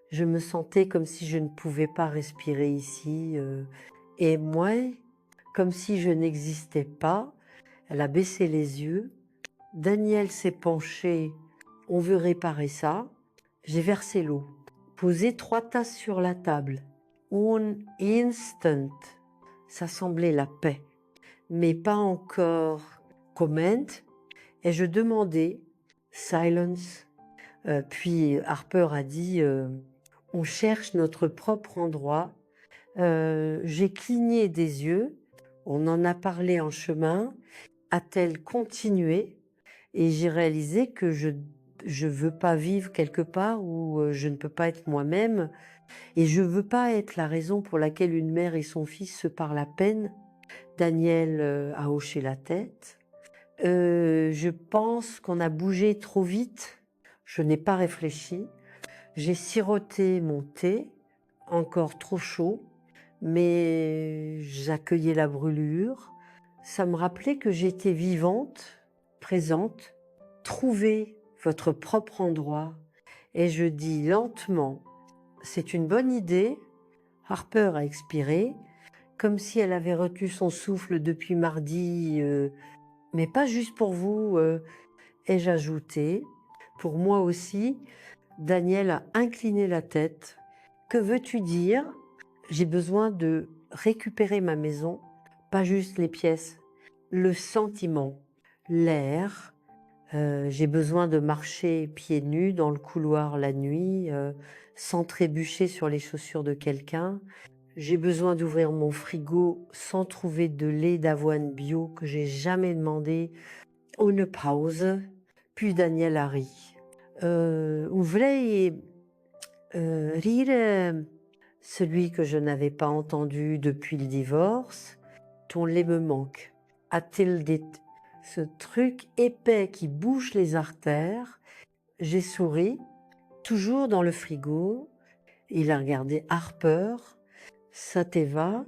Je me sentais comme si je ne pouvais pas respirer ici. Et moi, comme si je n'existais pas. Elle a baissé les yeux. Daniel s'est penché. On veut réparer ça. J'ai versé l'eau. Posé 3 tasses sur la table. Un instant. Ça semblait la paix. Mais pas encore. Comment? Et je demandais. Silence. Puis Harper a dit on cherche notre propre endroit. J'ai cligné des yeux. On en a parlé en chemin. A-t-elle continué? Et j'ai réalisé que je veux pas vivre quelque part où je ne peux pas être moi-même. Et je veux pas être la raison pour laquelle une mère et son fils se parlent à peine. Daniel a hoché la tête. Je pense qu'on a bougé trop vite. Je n'ai pas réfléchi. J'ai siroté mon thé, encore trop chaud, mais j'accueillais la brûlure. Ça me rappelait que j'étais vivante, présente. Trouvez votre propre endroit. Et je dis lentement, c'est une bonne idée. Harper a expiré, comme si elle avait retenu son souffle depuis mardi, mais pas juste pour vous, ai-je ajouté. Pour moi aussi. Daniel a incliné la tête. Que veux-tu dire? J'ai besoin de récupérer ma maison, pas juste les pièces, le sentiment, l'air. J'ai besoin de marcher pieds nus dans le couloir la nuit, sans trébucher sur les chaussures de quelqu'un. J'ai besoin d'ouvrir mon frigo sans trouver de lait d'avoine bio que j'ai jamais demandé. Une pause. Puis Daniel a ri. Voulez rire celui que je n'avais pas entendu depuis le divorce. Ton lait me manque. A-t-il dit ce truc épais qui bouche les artères? J'ai souri, toujours dans le frigo. Il a regardé Harper. Ça te va?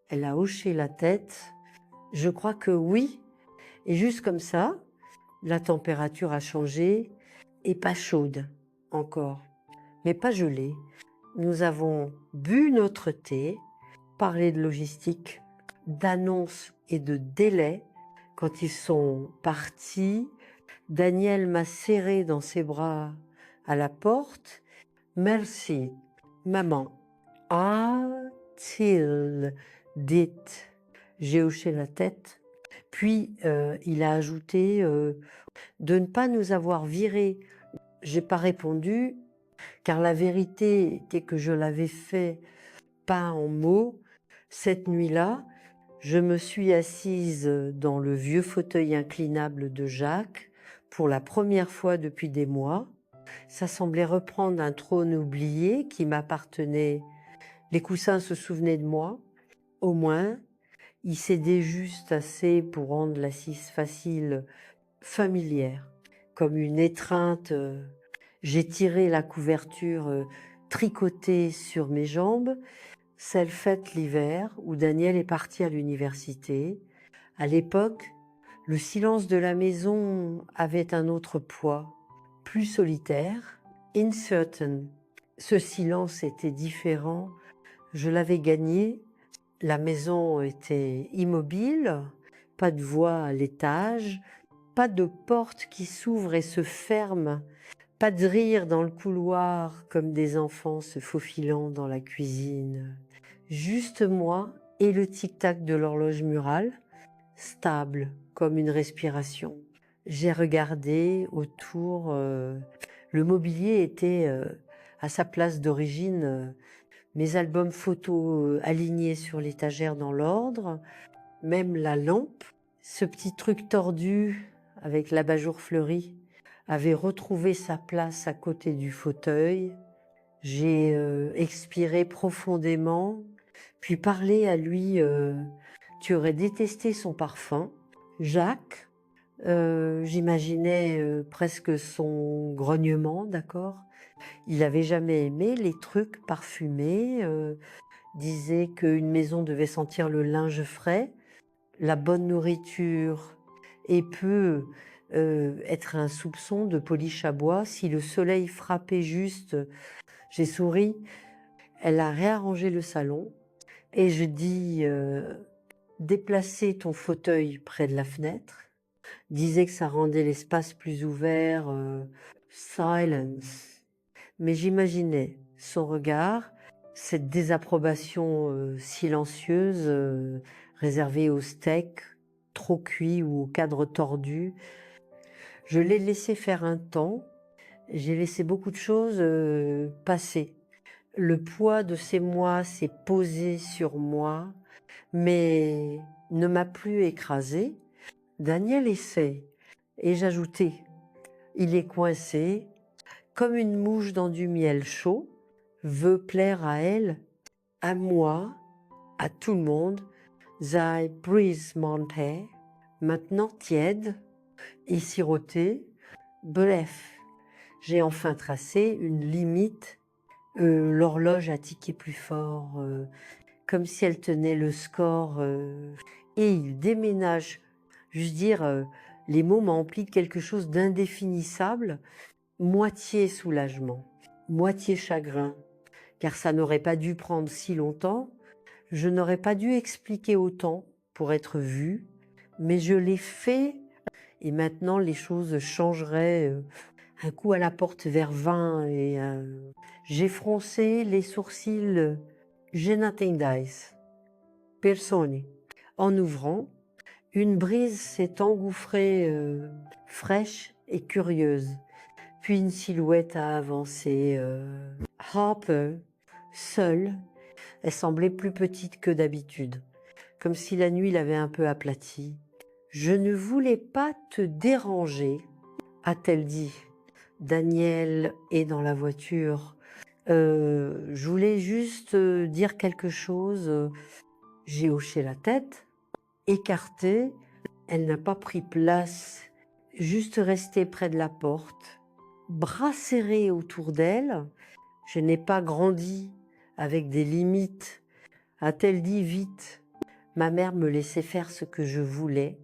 Elle a hoché la tête. Je crois que oui. Et juste comme ça, la température a changé et pas chaude encore, mais pas gelée. Nous avons bu notre thé, parlé de logistique, d'annonces et de délais. Quand ils sont partis, Daniel m'a serré dans ses bras à la porte. Merci, maman. A-t-il dit? J'ai hoché la tête. Puis il a ajouté de ne pas nous avoir virés. J'ai pas répondu, car la vérité était que je l'avais fait pas en mots. Cette nuit-là, je me suis assise dans le vieux fauteuil inclinable de Jacques pour la première fois depuis des mois. Ça semblait reprendre un trône oublié qui m'appartenait. Les coussins se souvenaient de moi, au moins. Ils cédaient juste assez pour rendre l'assise facile, familière, comme une étreinte. J'ai tiré la couverture tricotée sur mes jambes, celle faite l'hiver où Daniel est parti à l'université. À l'époque, le silence de la maison avait un autre poids, plus solitaire, uncertain. Ce silence était différent. Je l'avais gagné. La maison était immobile, pas de voix à l'étage, pas de porte qui s'ouvre et se ferme, pas de rire dans le couloir comme des enfants se faufilant dans la cuisine. Juste moi et le tic-tac de l'horloge murale, stable comme une respiration. J'ai regardé autour. Le mobilier était à sa place d'origine. Mes albums photos alignés sur l'étagère dans l'ordre, même la lampe, ce petit truc tordu avec l'abat-jour fleuri, avait retrouvé sa place à côté du fauteuil. J'ai expiré profondément puis parler à lui, tu aurais détesté son parfum. Jacques, j'imaginais, presque son grognement, d'accord? Il avait jamais aimé les trucs parfumés, disait qu'une maison devait sentir le linge frais, la bonne nourriture et peut, être un soupçon de polish à bois. Si le soleil frappait juste, j'ai souri. Elle a réarrangé le salon et je dis, «Déplacer ton fauteuil près de la fenêtre», disait que ça rendait l'espace plus ouvert, silence. Mais j'imaginais son regard, cette désapprobation, silencieuse, réservée aux steaks trop cuits ou aux cadres tordus. Je l'ai laissé faire un temps, j'ai laissé beaucoup de choses, passer. Le poids de ces mois s'est posé sur moi, mais ne m'a plus écrasée. Daniel essaie et j'ajoutais: «Il est coincé, comme une mouche dans du miel chaud, veut plaire à elle, à moi, à tout le monde. Thy breeze montait, maintenant tiède et sirotée. Bref, j'ai enfin tracé une limite. L'horloge a tiqué plus fort, comme si elle tenait le score, et il déménage. Juste dire, les mots m'emplissent de quelque chose d'indéfinissable, moitié soulagement, moitié chagrin, car ça n'aurait pas dû prendre si longtemps, je n'aurais pas dû expliquer autant pour être vue, mais je l'ai fait et maintenant les choses changeraient. Un coup à la porte vers 20 et j'ai froncé les sourcils, j'ai nothing dice, persone. En ouvrant, une brise s'est engouffrée, fraîche et curieuse. Puis une silhouette a avancé. Harper, seule, elle semblait plus petite que d'habitude, comme si la nuit l'avait un peu aplatie. Je ne voulais pas te déranger, a-t-elle dit. Daniel est dans la voiture. Je voulais juste dire quelque chose. J'ai hoché la tête, écartée. Elle n'a pas pris place, juste restée près de la porte, bras serrés autour d'elle. Je n'ai pas grandi avec des limites, a-t-elle dit vite. Ma mère me laissait faire ce que je voulais.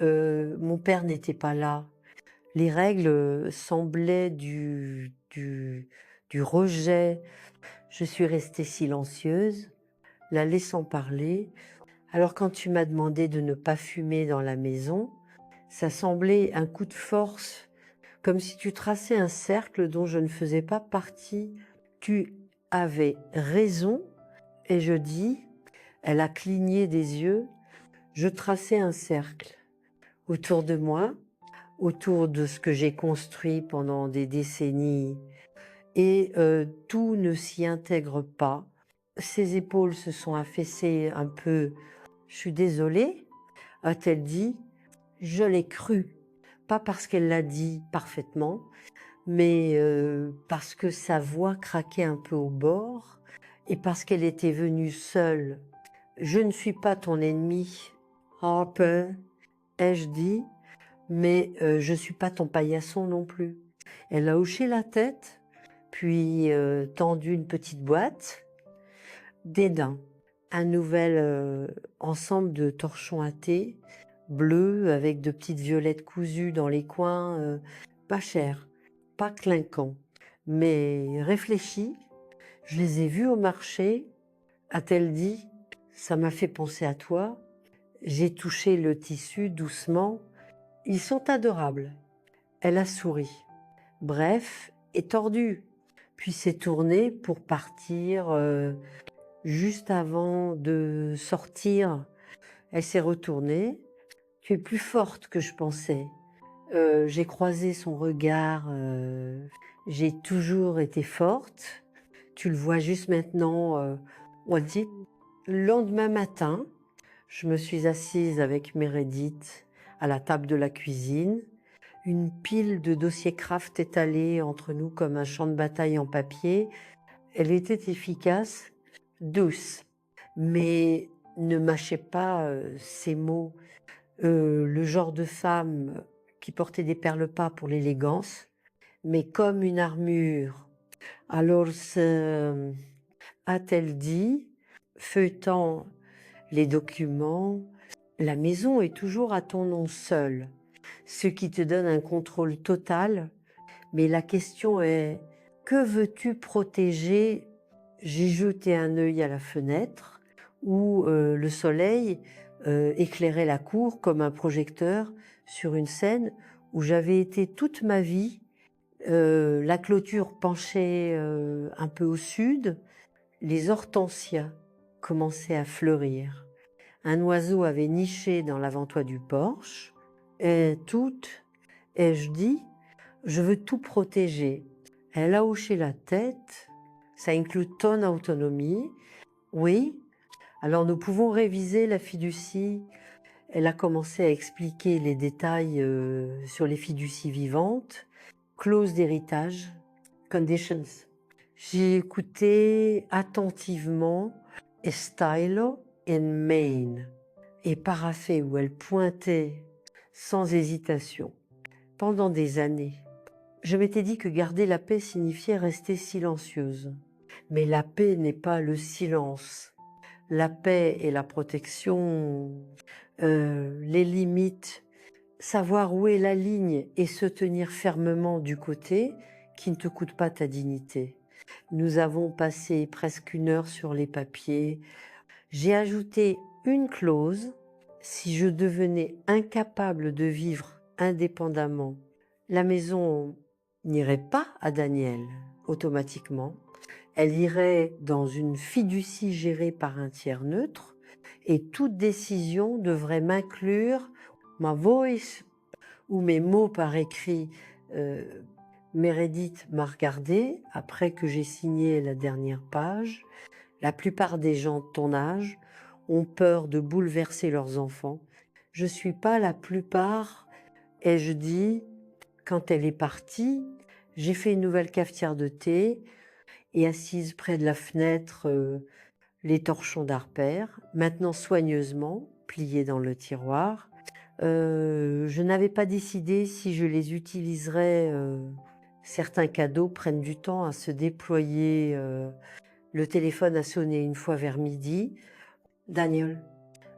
Mon père n'était pas là. Les règles semblaient du rejet. Je suis restée silencieuse, la laissant parler. Alors quand tu m'as demandé de ne pas fumer dans la maison, ça semblait un coup de force, comme si tu traçais un cercle dont je ne faisais pas partie. Tu avais raison, et je dis, elle a cligné des yeux, je traçais un cercle autour de moi, autour de ce que j'ai construit pendant des décennies, et tout ne s'y intègre pas. Ses épaules se sont affaissées un peu. Je suis désolée, a-t-elle dit. Je l'ai cru, pas parce qu'elle l'a dit parfaitement, mais parce que sa voix craquait un peu au bord et parce qu'elle était venue seule. Je ne suis pas ton ennemi, Harper, ai-je dit, mais je ne suis pas ton paillasson non plus. Elle a hoché la tête, puis tendu une petite boîte, dédain, un nouvel ensemble de torchons à thé, bleus avec de petites violettes cousues dans les coins, pas cher, pas clinquant, mais réfléchi. Je les ai vus au marché, a-t-elle dit. Ça m'a fait penser à toi. J'ai touché le tissu doucement. Ils sont adorables. Elle a souri. Bref, est tordue, puis s'est tournée pour partir. Juste avant de sortir, elle s'est retournée. Tu es plus forte que je pensais. J'ai croisé son regard. J'ai toujours été forte. Tu le vois juste maintenant. On dit. Le lendemain matin, je me suis assise avec Meredith à la table de la cuisine. Une pile de dossiers craft étalés entre nous comme un champ de bataille en papier. Elle était efficace, douce. mais ne mâchez pas ces mots. Le genre de femme qui portait des perles pas pour l'élégance, mais comme une armure. Alors, a-t-elle dit, feuilletant les documents, la maison est toujours à ton nom seul, ce qui te donne un contrôle total, mais la question est, que veux-tu protéger? J'ai jeté un œil à la fenêtre où le soleil éclairait la cour comme un projecteur sur une scène où j'avais été toute ma vie. La clôture penchait un peu au sud, les hortensias commençaient à fleurir. Un oiseau avait niché dans l'avant-toit du porche, et ai-je dit, je veux tout protéger. Elle a hoché la tête, ça inclut ton autonomie. Oui, alors nous pouvons réviser la fiducie. Elle a commencé à expliquer les détails sur les fiducies vivantes, clause d'héritage, conditions. J'ai écouté attentivement Stylo in Maine et paraphé où elle pointait sans hésitation. Pendant des années, je m'étais dit que garder la paix signifiait rester silencieuse. Mais la paix n'est pas le silence. La paix est la protection, les limites, savoir où est la ligne et se tenir fermement du côté qui ne te coûte pas ta dignité. Nous avons passé presque 1 heure sur les papiers. J'ai ajouté une clause. Si je devenais incapable de vivre indépendamment, la maison n'irait pas à Daniel automatiquement. Elle irait dans une fiducie gérée par un tiers neutre et toute décision devrait m'inclure ma voice ou mes mots par écrit. Meredith m'a regardé après que j'ai signé la dernière page. La plupart des gens de ton âge ont peur de bouleverser leurs enfants. Je suis pas la plupart, ai-je dit. Quand elle est partie, j'ai fait une nouvelle cafetière de thé et assise près de la fenêtre, les torchons d'Harper, maintenant soigneusement pliés dans le tiroir. Je n'avais pas décidé si je les utiliserais. Certains cadeaux prennent du temps à se déployer. Le téléphone a sonné une fois vers midi. Daniel,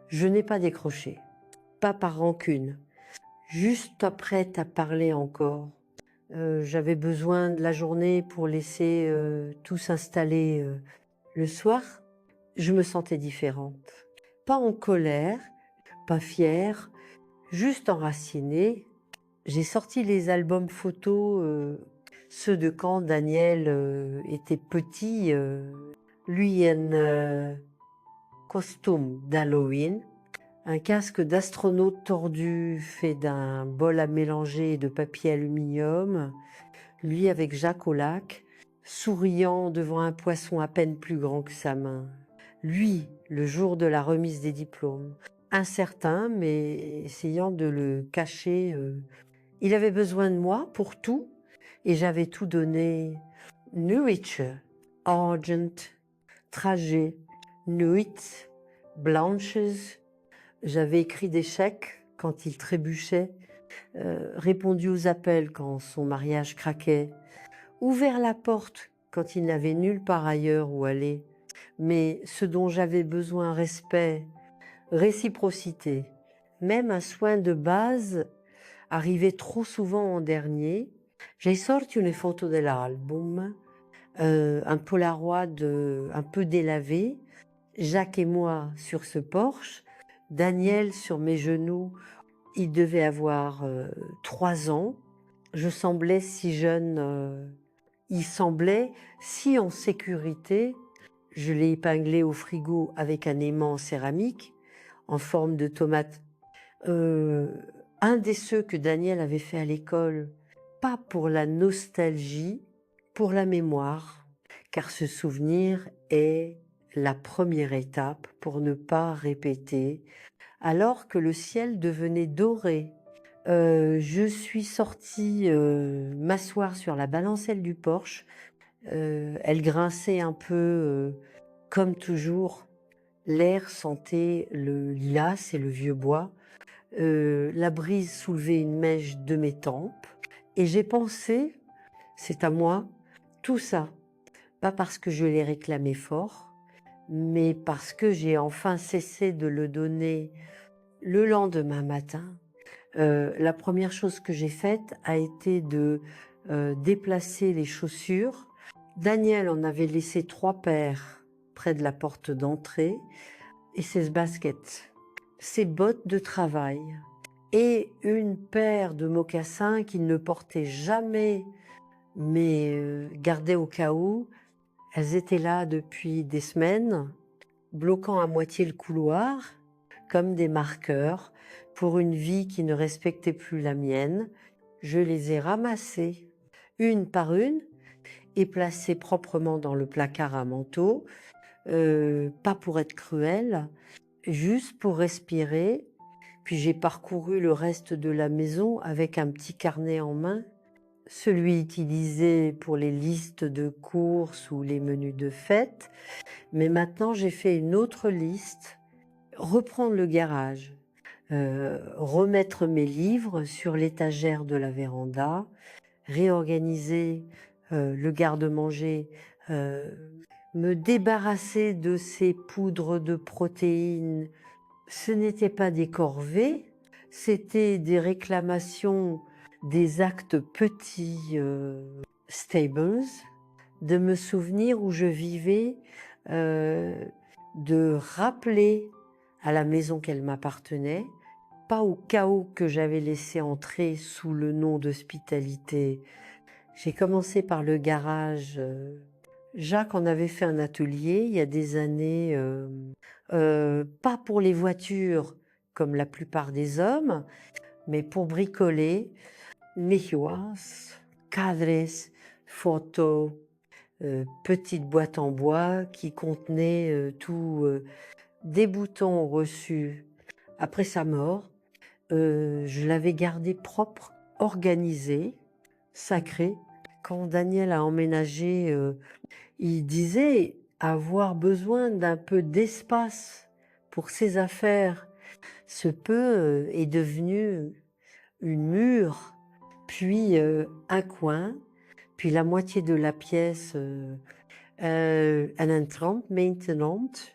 je n'ai pas décroché, pas par rancune. Juste après t'as parlé encore. J'avais besoin de la journée pour laisser tout s'installer. Le soir, je me sentais différente. Pas en colère, pas fière, juste enracinée. J'ai sorti les albums photos, ceux de quand Daniel était petit, lui en costume d'Halloween, un casque d'astronaute tordu fait d'un bol à mélanger et de papier aluminium, lui avec Jacques au lac, souriant devant un poisson à peine plus grand que sa main. Lui, le jour de la remise des diplômes, incertain mais essayant de le cacher. Il avait besoin de moi pour tout et j'avais tout donné. Nuit, Argent, Trajet, Nuit, Blanches. J'avais écrit des chèques quand il trébuchait, répondu aux appels quand son mariage craquait, ouvert la porte quand il n'avait nulle part ailleurs où aller. Mais ce dont j'avais besoin, respect, réciprocité, même un soin de base, arrivait trop souvent en dernier. J'ai sorti une photo de l'album, un Polaroid un peu délavé, Jacques et moi sur ce porche, Daniel sur mes genoux. Il devait avoir 3 ans. Je semblais si jeune, il semblait si en sécurité. Je l'ai épinglé au frigo avec un aimant en céramique en forme de tomate. Un des ceux que Daniel avait fait à l'école, pas pour la nostalgie, pour la mémoire, car ce souvenir est la première étape pour ne pas répéter, alors que le ciel devenait doré. Je suis sortie m'asseoir sur la balancelle du porche. Elle grinçait un peu, comme toujours. L'air sentait le lilas et le vieux bois. La brise soulevait une mèche de mes tempes. Et j'ai pensé, c'est à moi, tout ça. Pas parce que je l'ai réclamé fort, mais parce que j'ai enfin cessé de le donner le lendemain matin. La première chose que j'ai faite a été de déplacer les chaussures. Daniel en avait laissé 3 paires près de la porte d'entrée et ses baskets, ses bottes de travail et une paire de mocassins qu'il ne portait jamais mais gardait au cas où. Elles étaient là depuis des semaines, bloquant à moitié le couloir, comme des marqueurs pour une vie qui ne respectait plus la mienne. Je les ai ramassées, une par une, et placées proprement dans le placard à manteau, pas pour être cruelle, juste pour respirer. Puis j'ai parcouru le reste de la maison avec un petit carnet en main, celui utilisé pour les listes de courses ou les menus de fête. Mais maintenant, j'ai fait une autre liste, reprendre le garage, remettre mes livres sur l'étagère de la véranda, réorganiser le garde-manger, me débarrasser de ces poudres de protéines. Ce n'était pas des corvées, c'était des réclamations, des actes petits stables, de me souvenir où je vivais, de rappeler à la maison qu'elle m'appartenait, pas au chaos que j'avais laissé entrer sous le nom d'hospitalité. J'ai commencé par le garage. Jacques en avait fait un atelier il y a des années, pas pour les voitures comme la plupart des hommes, mais pour bricoler, mejuas, cadres, photos, petite boîte en bois qui contenait des boutons reçus après sa mort. Je l'avais gardé propre, organisé, sacré. Quand Daniel a emménagé, il disait avoir besoin d'un peu d'espace pour ses affaires. Ce peu est devenu une mure, puis un coin, puis la moitié de la pièce, un entrant maintenante.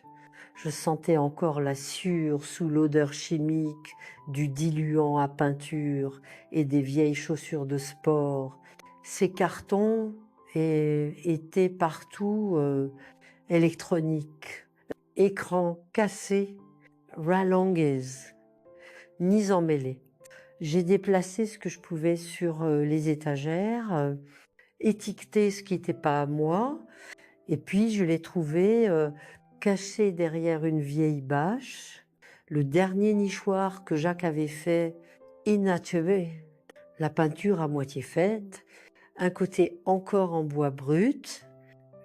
Je sentais encore la sueur sous l'odeur chimique du diluant à peinture et des vieilles chaussures de sport. Ces cartons étaient partout électroniques, écrans cassés, rallonges, ni emmêlés. J'ai déplacé ce que je pouvais sur les étagères, étiqueté ce qui n'était pas à moi, et puis je l'ai trouvé caché derrière une vieille bâche, le dernier nichoir que Jacques avait fait inachevé, la peinture à moitié faite, un côté encore en bois brut.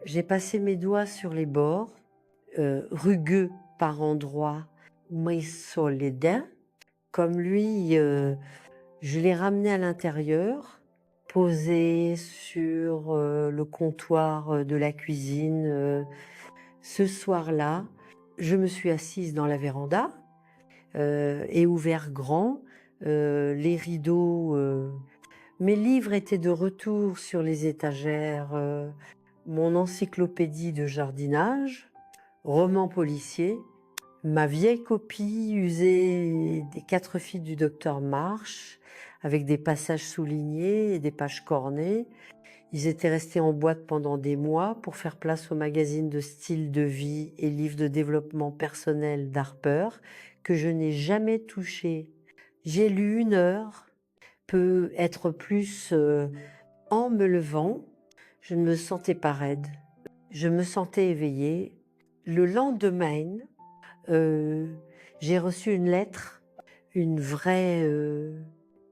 J'ai passé mes doigts sur les bords, rugueux par endroits, mais solides. Comme lui, je l'ai ramené à l'intérieur, posé sur le comptoir de la cuisine. Ce soir-là, je me suis assise dans la véranda et ouvert grand les rideaux. Mes livres étaient de retour sur les étagères. Mon encyclopédie de jardinage, roman policier, ma vieille copie usée des 4 filles du docteur Marsh, avec des passages soulignés et des pages cornées. Ils étaient restés en boîte pendant des mois pour faire place aux magazines de style de vie et livres de développement personnel d'Harper que je n'ai jamais touchés. J'ai lu 1 heure, peut être plus en me levant. Je ne me sentais pas raide. Je me sentais éveillée. Le lendemain, j'ai reçu une lettre, une vraie,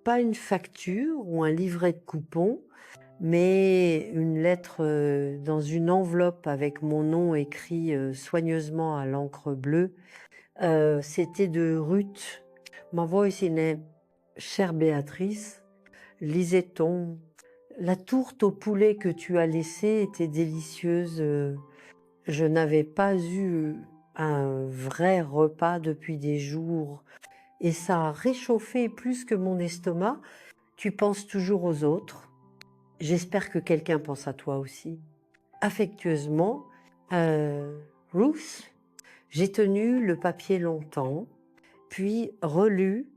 pas une facture ou un livret de coupons, mais une lettre dans une enveloppe avec mon nom écrit soigneusement à l'encre bleue. C'était de Ruth. M'envoie une chère Béatrice, lisait-on, la tourte au poulet que tu as laissée était délicieuse. Je n'avais pas eu un vrai repas depuis des jours et ça a réchauffé plus que mon estomac. Tu penses toujours aux autres. J'espère que quelqu'un pense à toi aussi. Affectueusement, Ruth. J'ai tenu le papier longtemps, puis relu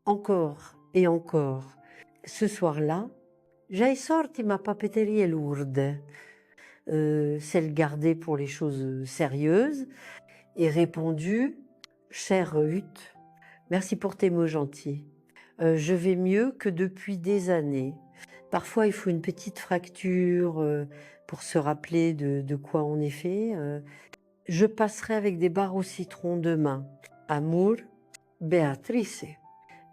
encore et encore. Ce soir-là, j'ai sorti ma papeterie lourde, celle gardée pour les choses sérieuses, et répondu: Chère Ruth, merci pour tes mots gentils. Je vais mieux que depuis des années. Parfois, il faut une petite fracture pour se rappeler de quoi on est fait. Je passerai avec des barres au citron demain. Amour, Beatrice.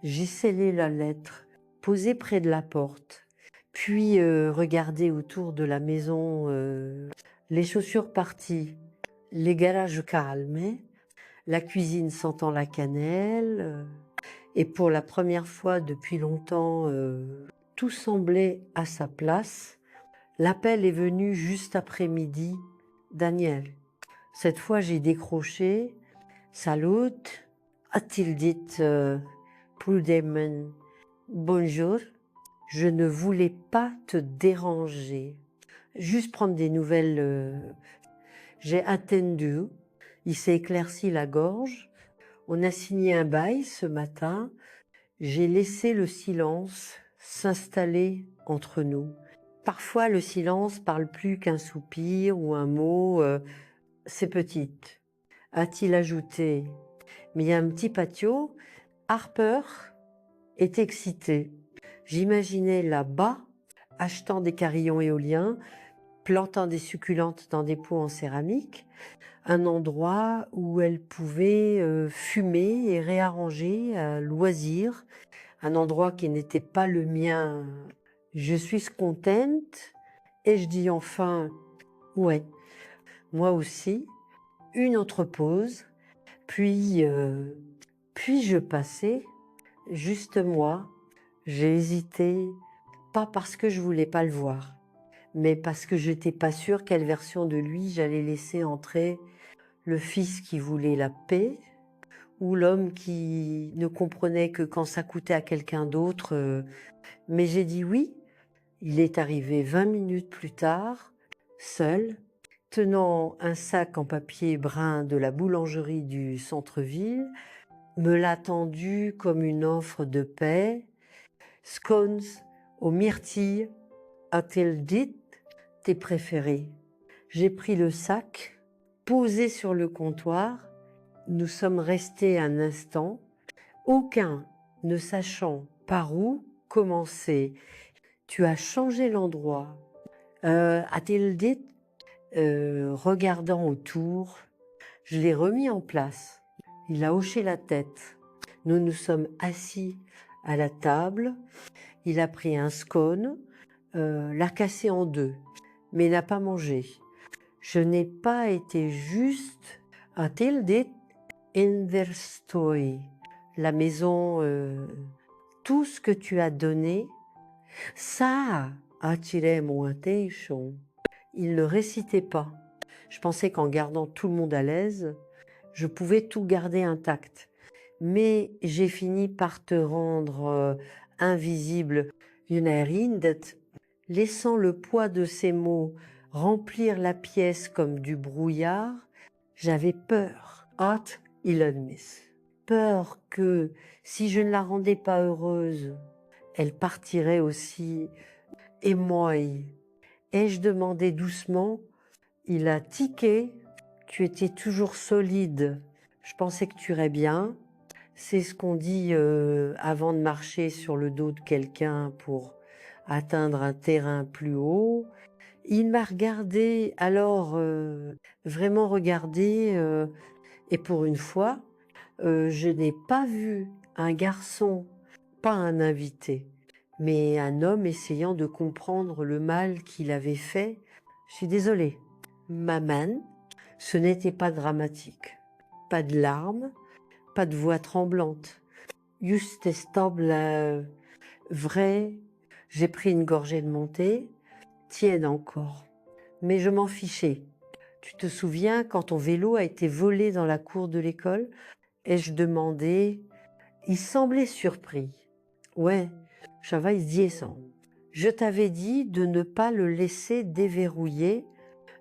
J'ai scellé la lettre, posée près de la porte, puis regardé autour de la maison, les chaussures parties, les garages calmes, la cuisine sentant la cannelle, et pour la première fois depuis longtemps, tout semblait à sa place. L'appel est venu juste après midi. Daniel. Cette fois, j'ai décroché. Salut, a-t-il dit prudemment. Bonjour, je ne voulais pas te déranger. Juste prendre des nouvelles. J'ai attendu. Il s'est éclairci la gorge. On a signé un bail ce matin. J'ai laissé le silence s'installer entre nous. Parfois, le silence parle plus qu'un soupir ou un mot. C'est petite, a-t-il ajouté. Mais il y a un petit patio. Harper est excité. J'imaginais là-bas, achetant des carillons éoliens, plantant des succulentes dans des pots en céramique, un endroit où elle pouvait fumer et réarranger à loisir, un endroit qui n'était pas le mien. Je suis contente et je dis enfin, ouais, moi aussi. Une autre pause, puis je passais, juste moi. J'ai hésité, pas parce que je voulais pas le voir, mais parce que je n'étais pas sûre quelle version de lui j'allais laisser entrer, le fils qui voulait la paix ou l'homme qui ne comprenait que quand ça coûtait à quelqu'un d'autre. Mais j'ai dit oui. Il est arrivé 20 minutes plus tard, seul, tenant un sac en papier brun de la boulangerie du centre-ville, me l'a tendu comme une offre de paix. Scones aux myrtilles, a-t-elle dit, tes préférés. J'ai pris le sac, posé sur le comptoir. Nous sommes restés un instant, aucun ne sachant par où commencer. Tu as changé l'endroit. A-t-elle dit, regardant autour, je l'ai remis en place. Il a hoché la tête. Nous nous sommes assis à la table. Il a pris un scone, l'a cassé en deux, mais n'a pas mangé. Je n'ai pas été juste, a-t-il dit, in der Stoi, la maison, tout ce que tu as donné, ça a attiré mon attention. Il ne récitait pas. Je pensais qu'en gardant tout le monde à l'aise, je pouvais tout garder intact. Mais j'ai fini par te rendre invisible. Junarindet, laissant le poids de ces mots remplir la pièce comme du brouillard, j'avais peur. Hâte, il admise. Peur que, si je ne la rendais pas heureuse, elle partirait aussi. Et moi, ai-je demandé doucement, il a tiqué. Tu étais toujours solide. Je pensais que tu irais bien. C'est ce qu'on dit avant de marcher sur le dos de quelqu'un pour atteindre un terrain plus haut. Il m'a regardé, alors vraiment regardé, et pour une fois, je n'ai pas vu un garçon, pas un invité, mais un homme essayant de comprendre le mal qu'il avait fait. Je suis désolée. Maman, ce n'était pas dramatique. Pas de larmes, pas de voix tremblante. Juste stable, vrai. J'ai pris une gorgée de mon thé, tiède encore. Mais je m'en fichais. Tu te souviens quand ton vélo a été volé dans la cour de l'école? Ai-je demandé. Il semblait surpris. Ouais, ça va, il se dit ça. Je t'avais dit de ne pas le laisser déverrouiller.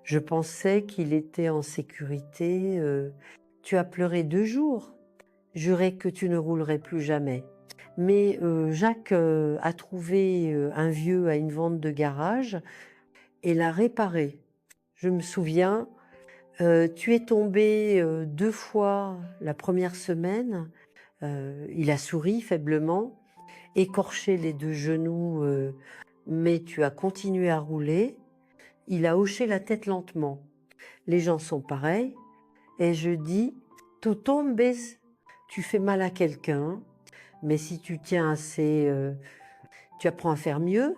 Je pensais qu'il était en sécurité. Tu as pleuré 2 jours. Jurais que tu ne roulerais plus jamais. Mais Jacques a trouvé un vieux à une vente de garage et l'a réparé. Je me souviens, tu es tombé 2 fois la première semaine. Il a souri faiblement, écorché les 2 genoux, mais tu as continué à rouler. Il a hoché la tête lentement. Les gens sont pareils. Et je dis, tu tombes, tu fais mal à quelqu'un, mais si tu tiens assez, tu apprends à faire mieux.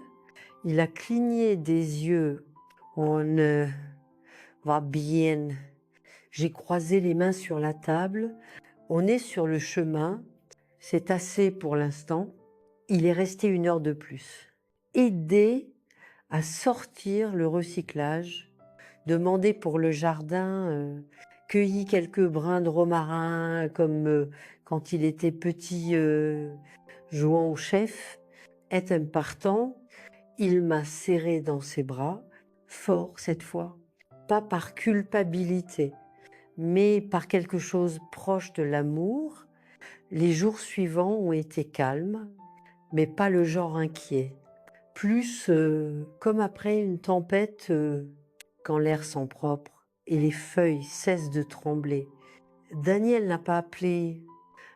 Il a cligné des yeux. On va bien. J'ai croisé les mains sur la table. On est sur le chemin. C'est assez pour l'instant. Il est resté 1 heure de plus. Aider à sortir le recyclage, demander pour le jardin, cueilli quelques brins de romarin comme quand il était petit jouant au chef. Et un partant, il m'a serré dans ses bras, fort cette fois, pas par culpabilité, mais par quelque chose proche de l'amour. Les jours suivants ont été calmes, mais pas le genre inquiet. Plus comme après une tempête, quand l'air sent propre et les feuilles cessent de trembler. Daniel n'a pas appelé,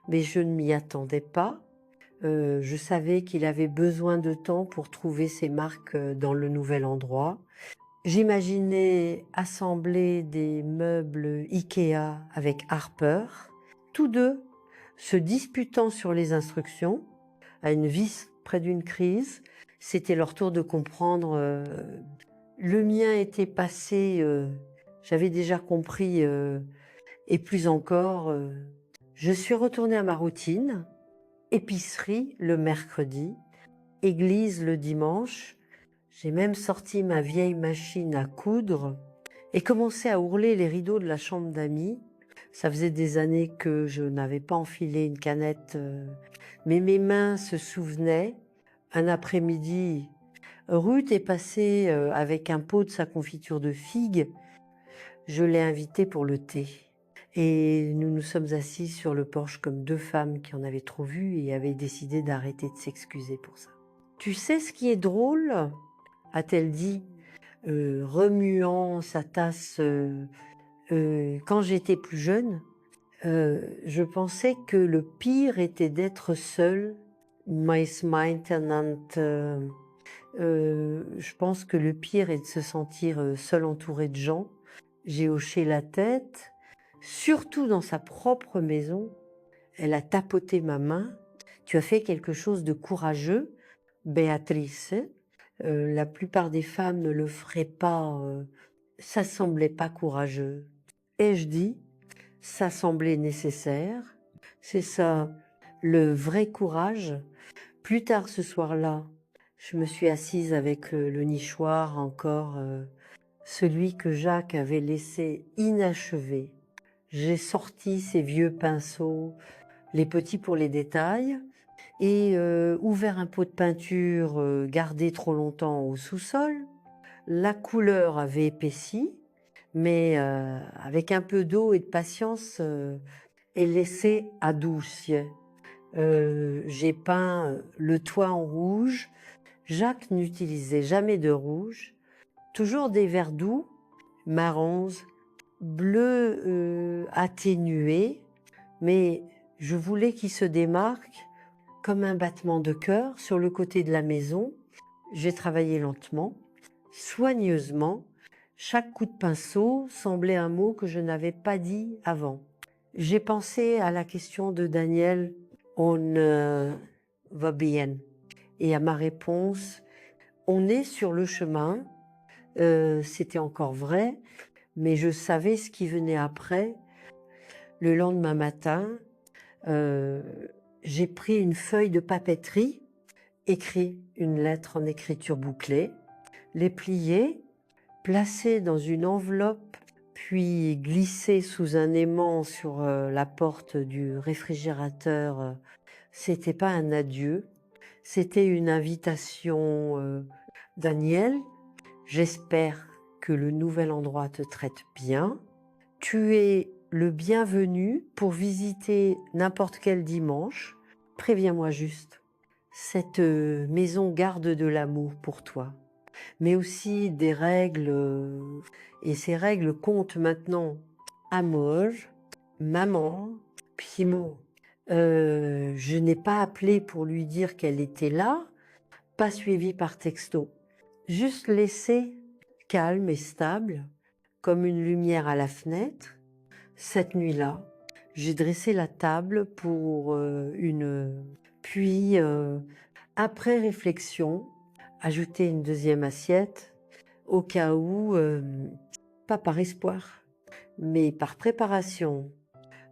mais je ne m'y attendais pas. Je savais qu'il avait besoin de temps pour trouver ses marques dans le nouvel endroit. J'imaginais assembler des meubles Ikea avec Harper, tous deux se disputant sur les instructions, à une vis près d'une crise. C'était leur tour de comprendre. Le mien était passé, j'avais déjà compris, et plus encore. Je suis retournée à ma routine, épicerie le mercredi, église le dimanche. J'ai même sorti ma vieille machine à coudre et commencé à ourler les rideaux de la chambre d'amis. Ça faisait des années que je n'avais pas enfilé une canette, mais mes mains se souvenaient. Un après-midi, Ruth est passée avec un pot de sa confiture de figues. Je l'ai invitée pour le thé. Et nous nous sommes assis sur le porche comme 2 femmes qui en avaient trop vu et avaient décidé d'arrêter de s'excuser pour ça. Tu sais ce qui est drôle, a-t-elle dit, remuant sa tasse. Quand j'étais plus jeune, je pensais que le pire était d'être seule. Je pense que le pire est de se sentir seul entouré de gens. J'ai hoché la tête, surtout dans sa propre maison. Elle a tapoté ma main. Tu as fait quelque chose de courageux, Béatrice. La plupart des femmes ne le feraient pas. Ça semblait pas courageux. Ai-je dit, ça semblait nécessaire. C'est ça, le vrai courage. Plus tard ce soir-là, je me suis assise avec le nichoir encore, celui que Jacques avait laissé inachevé. J'ai sorti ses vieux pinceaux, les petits pour les détails, et ouvert un pot de peinture gardé trop longtemps au sous-sol. La couleur avait épaissi, mais avec un peu d'eau et de patience, elle laissait adoucir. J'ai peint le toit en rouge. Jacques n'utilisait jamais de rouge, toujours des verts doux, marrons, bleus atténués, mais je voulais qu'il se démarque comme un battement de cœur sur le côté de la maison. J'ai travaillé lentement, soigneusement. Chaque coup de pinceau semblait un mot que je n'avais pas dit avant. J'ai pensé à la question de Daniel, on va bien, et à ma réponse, on est sur le chemin. C'était encore vrai, mais je savais ce qui venait après. Le lendemain matin, j'ai pris une feuille de papeterie, écrit une lettre en écriture bouclée, les plier, placer dans une enveloppe, puis glissé sous un aimant sur la porte du réfrigérateur, c'était pas un adieu, c'était une invitation. Daniel, j'espère que le nouvel endroit te traite bien. Tu es le bienvenu pour visiter n'importe quel dimanche. Préviens-moi juste. Cette maison garde de l'amour pour toi, mais aussi des règles, et ces règles comptent maintenant. Amour, maman, Pimo. Je n'ai pas appelé pour lui dire qu'elle était là, pas suivi par texto. Juste laissé calme et stable, comme une lumière à la fenêtre. Cette nuit-là, j'ai dressé la table pour Puis, après réflexion, ajouter une deuxième assiette, au cas où, pas par espoir, mais par préparation.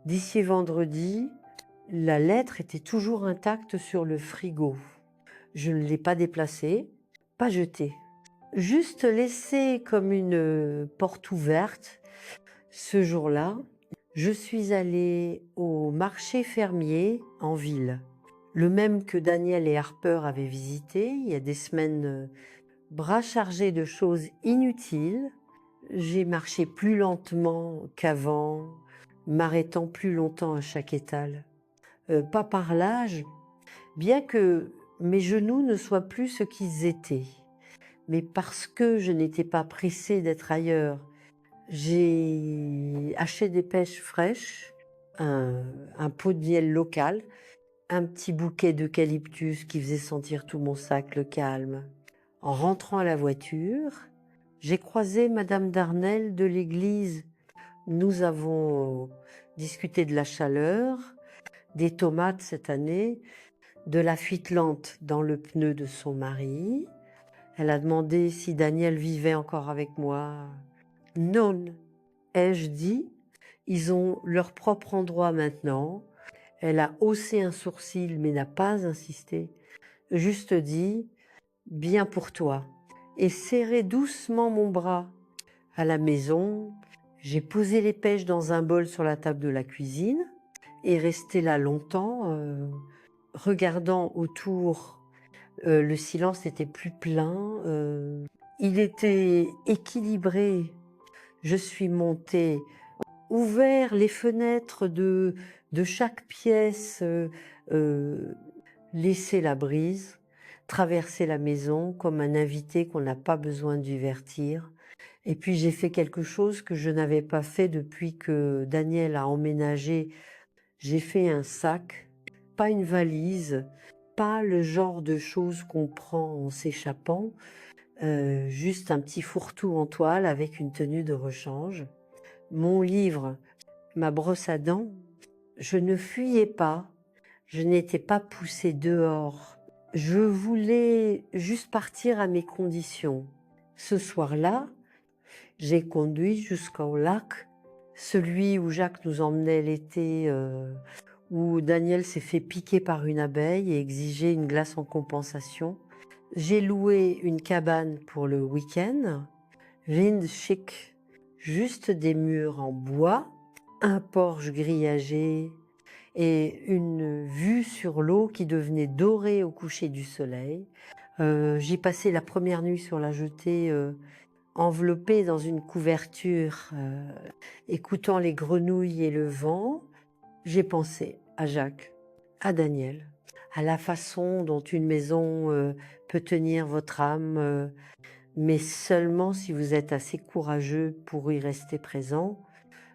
D'ici vendredi, la lettre était toujours intacte sur le frigo. Je ne l'ai pas déplacée, pas jetée, juste laissée comme une porte ouverte. Ce jour-là, je suis allée au marché fermier en ville, le même que Daniel et Harper avaient visité il y a des semaines, bras chargés de choses inutiles. J'ai marché plus lentement qu'avant, m'arrêtant plus longtemps à chaque étal. Pas par l'âge, bien que mes genoux ne soient plus ce qu'ils étaient, mais parce que je n'étais pas pressée d'être ailleurs. J'ai haché des pêches fraîches, un pot de miel local, un petit bouquet d'eucalyptus qui faisait sentir tout mon sac le calme. En rentrant à la voiture, j'ai croisé Madame Darnel de l'église. Nous avons discuté de la chaleur, des tomates cette année, de la fuite lente dans le pneu de son mari. Elle a demandé si Daniel vivait encore avec moi. Non, ai-je dit, ils ont leur propre endroit maintenant. Elle a haussé un sourcil mais n'a pas insisté. Juste dit, bien pour toi, et serré doucement mon bras. À la maison, j'ai posé les pêches dans un bol sur la table de la cuisine et resté là longtemps, regardant autour. Le silence était plus plein, il était équilibré. Je suis montée, ouvert les fenêtres de chaque pièce, laissé la brise, traversé la maison comme un invité qu'on n'a pas besoin de divertir. Et puis j'ai fait quelque chose que je n'avais pas fait depuis que Daniel a emménagé. J'ai fait un sac, pas une valise, pas le genre de choses qu'on prend en s'échappant, juste un petit fourre-tout en toile avec une tenue de rechange. Mon livre, ma brosse à dents, je ne fuyais pas, je n'étais pas poussée dehors. Je voulais juste partir à mes conditions. Ce soir-là, j'ai conduit jusqu'au lac, celui où Jacques nous emmenait l'été, où Daniel s'est fait piquer par une abeille et exigeait une glace en compensation. J'ai loué une cabane pour le week-end, rien de chic, juste des murs en bois, un porche grillagé et une vue sur l'eau qui devenait dorée au coucher du soleil. J'y passais la première nuit sur la jetée, enveloppée dans une couverture, écoutant les grenouilles et le vent. J'ai pensé à Jacques, à Daniel, à la façon dont une maison peut tenir votre âme, mais seulement si vous êtes assez courageux pour y rester présent.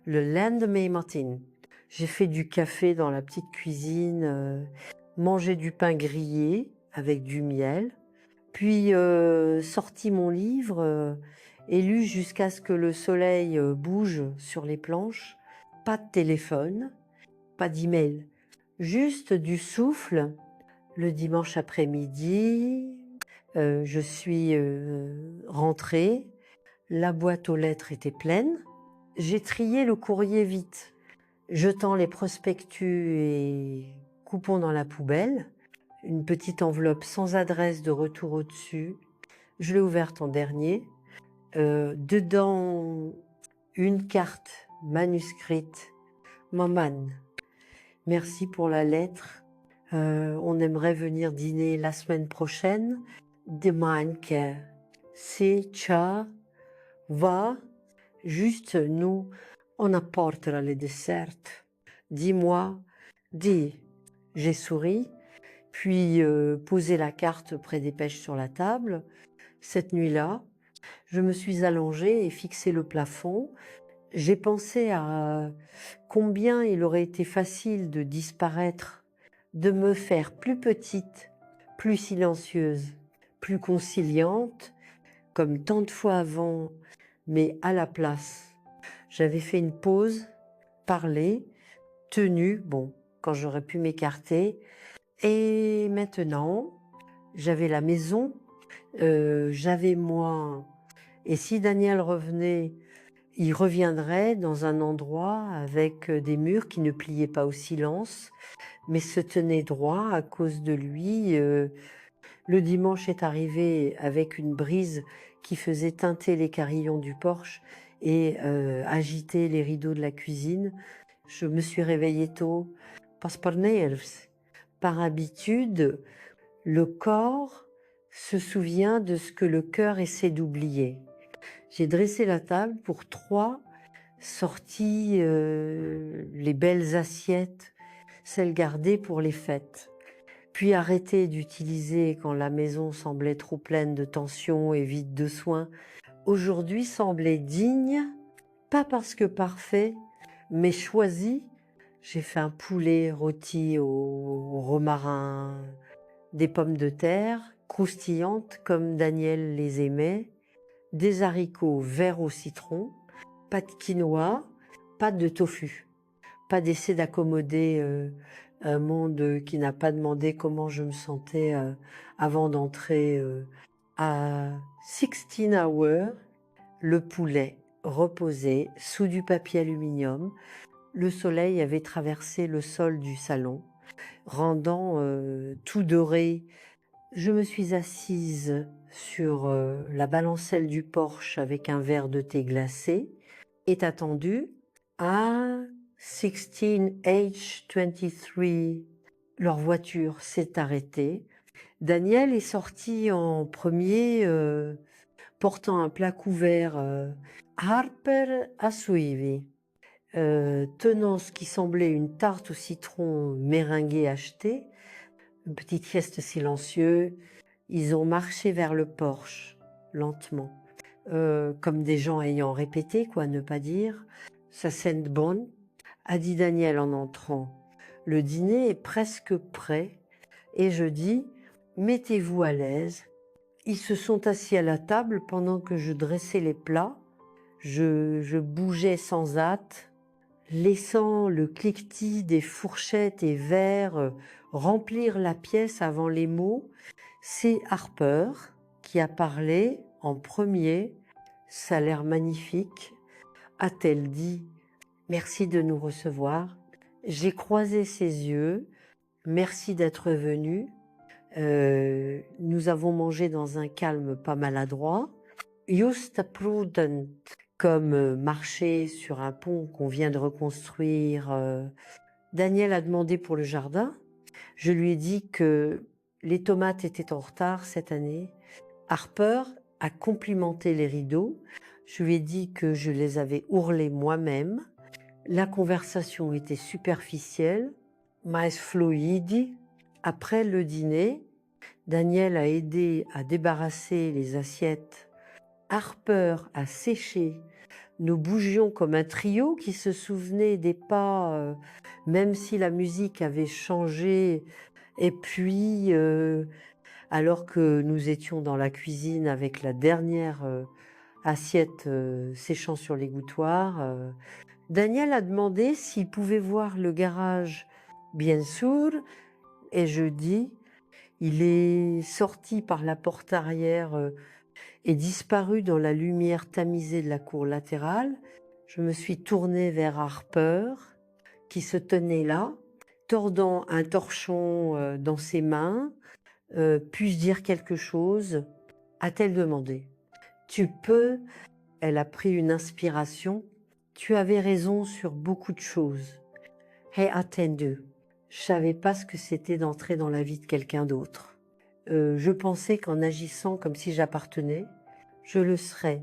Le lendemain matin, j'ai fait du café dans la petite cuisine, mangé du pain grillé avec du miel, puis sorti mon livre et lu jusqu'à ce que le soleil bouge sur les planches. Pas de téléphone, pas d'email, juste du souffle. Le dimanche après-midi, je suis rentrée, la boîte aux lettres était pleine. J'ai trié le courrier vite, jetant les prospectus et coupons dans la poubelle. Une petite enveloppe sans adresse de retour au-dessus. Je l'ai ouverte en dernier. Dedans, une carte manuscrite. Maman, merci pour la lettre. On aimerait venir dîner la semaine prochaine. Demain, si ça va, juste nous, on apportera les desserts. Dis-moi, dis. J'ai souri, puis posé la carte près des pêches sur la table. Cette nuit-là, je me suis allongée et fixé le plafond. J'ai pensé à combien il aurait été facile de disparaître, de me faire plus petite, plus silencieuse, plus conciliante, comme tant de fois avant, mais à la place. J'avais fait une pause, parlé, tenu, bon, quand j'aurais pu m'écarter. Et maintenant, j'avais la maison, j'avais moi. Et si Daniel revenait, il reviendrait dans un endroit avec des murs qui ne pliaient pas au silence, mais se tenaient droit à cause de lui. Le dimanche est arrivé avec une brise qui faisait teinter les carillons du porche et agiter les rideaux de la cuisine. Je me suis réveillée tôt, pas par nerfs. Par habitude, le corps se souvient de ce que le cœur essaie d'oublier. J'ai dressé la table pour 3, sorti les belles assiettes, celles gardées pour les fêtes, puis arrêté d'utiliser quand la maison semblait trop pleine de tension et vide de soins. Aujourd'hui semblait digne, pas parce que parfait, mais choisi. J'ai fait un poulet rôti au romarin, des pommes de terre croustillantes comme Daniel les aimait, des haricots verts au citron, pas de quinoa, pas de tofu. Pas d'essai d'accommoder un monde qui n'a pas demandé comment je me sentais avant d'entrer à 16 hours. Le poulet reposait sous du papier aluminium. Le soleil avait traversé le sol du salon, rendant tout doré. Je me suis assise sur la balancelle du porche avec un verre de thé glacé et attendu à 16H23. Leur voiture s'est arrêtée. Daniel est sorti en premier, portant un plat couvert Harper a suivi, tenant ce qui semblait une tarte au citron meringuée achetée. Une petite sieste silencieuse. Ils ont marché vers le porche, lentement, comme des gens ayant répété, quoi, ne pas dire. Ça sent bon, a dit Daniel en entrant. Le dîner est presque prêt et je dis, mettez-vous à l'aise. Ils se sont assis à la table pendant que je dressais les plats. Je bougeais sans hâte, laissant le cliquetis des fourchettes et verres remplir la pièce avant les mots. C'est Harper qui a parlé en premier. Ça a l'air magnifique, a-t-elle dit. Merci de nous recevoir. J'ai croisé ses yeux. Merci d'être venu. Nous avons mangé dans un calme pas maladroit. Just prudent, comme marcher sur un pont qu'on vient de reconstruire. Daniel a demandé pour le jardin. Je lui ai dit que les tomates étaient en retard cette année. Harper a complimenté les rideaux. Je lui ai dit que je les avais ourlés moi-même. La conversation était superficielle, mais fluide. Après le dîner, Daniel a aidé à débarrasser les assiettes. Harper a séché. Nous bougions comme un trio qui se souvenait des pas, même si la musique avait changé. Et puis, alors que nous étions dans la cuisine avec la dernière assiette séchant sur l'égouttoir, Daniel a demandé s'il pouvait voir le garage, bien sûr, et je dis, il est sorti par la porte arrière et disparu dans la lumière tamisée de la cour latérale. Je me suis tournée vers Harper, qui se tenait là, tordant un torchon dans ses mains. Puis-je dire quelque chose? A-t-elle demandé. Tu peux? Elle a pris une inspiration. tu avais raison sur beaucoup de choses. Hey, attendu. Je savais pas ce que c'était d'entrer dans la vie de quelqu'un d'autre. Je pensais qu'en agissant comme si j'appartenais, je le serais.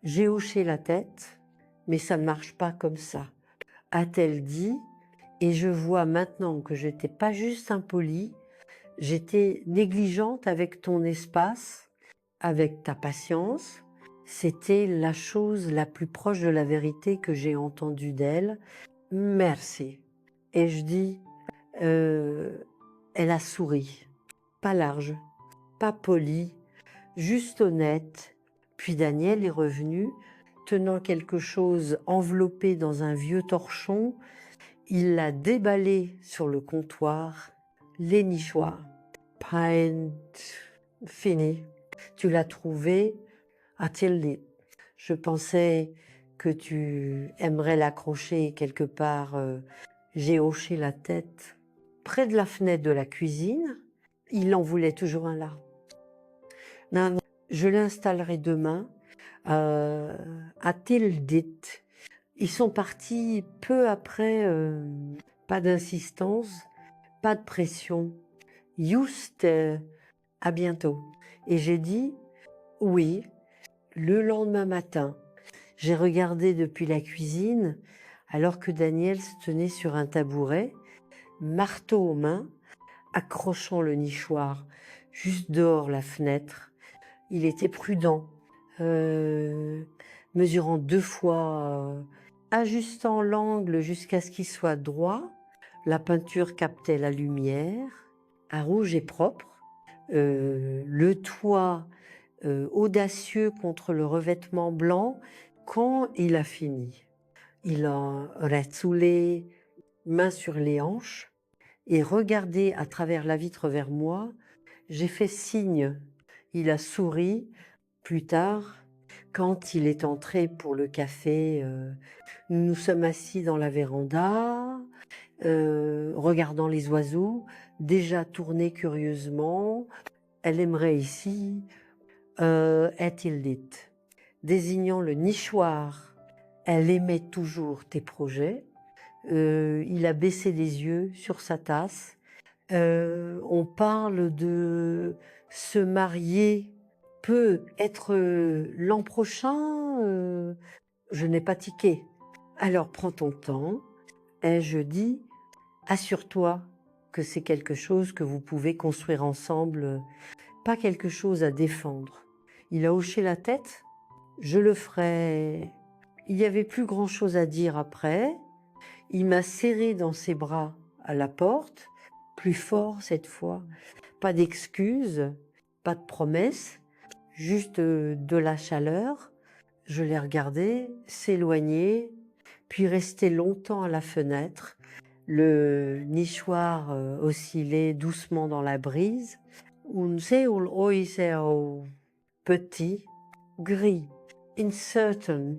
J'ai hoché la tête, mais ça ne marche pas comme ça, a-t-elle dit, et je vois maintenant que je n'étais pas juste impolie, j'étais négligente avec ton espace, avec ta patience. C'était la chose la plus proche de la vérité que j'ai entendue d'elle. Merci. Et je dis, elle a souri, pas large, pas polie, juste honnête. Puis Daniel est revenu, tenant quelque chose enveloppé dans un vieux torchon. Il l'a déballé sur le comptoir. Les nichoirs. Pint. Fini. Tu l'as trouvé à Tilly. Je pensais que tu aimerais l'accrocher quelque part. J'ai hoché la tête. Près de la fenêtre de la cuisine. Il en voulait toujours un là. Non, non, je l'installerai demain à Tildit. Ils sont partis peu après, pas d'insistance, pas de pression. Juste, à bientôt. Et j'ai dit oui. Le lendemain matin, j'ai regardé depuis la cuisine alors que Daniel se tenait sur un tabouret, marteau aux mains, accrochant le nichoir juste dehors la fenêtre. Il était prudent, mesurant 2 fois, ajustant l'angle jusqu'à ce qu'il soit droit. La peinture captait la lumière, à rouge et propre. Le toit audacieux contre le revêtement blanc. Quand il a fini, il a reculé, main sur les hanches, et regardé à travers la vitre vers moi. J'ai fait signe. Il a souri. Plus tard, quand il est entré pour le café, nous nous sommes assis dans la véranda, regardant les oiseaux, déjà tournés curieusement. Elle aimerait ici, est-il dit, désignant le nichoir. Elle aimait toujours tes projets. Il a baissé les yeux sur sa tasse. On parle de se marier peut être l'an prochain. Je n'ai pas tiqué. Alors prends ton temps. Et je dis, assure-toi que c'est quelque chose que vous pouvez construire ensemble, pas quelque chose à défendre. Il a hoché la tête. Je le ferai. Il n'y avait plus grand-chose à dire après. Il m'a serré dans ses bras à la porte, plus fort cette fois. Pas d'excuses, pas de promesses, juste de la chaleur. Je l'ai regardé s'éloigner, puis rester longtemps à la fenêtre. Le nichoir oscillait doucement dans la brise. Un seul oiseau petit, gris, incertain,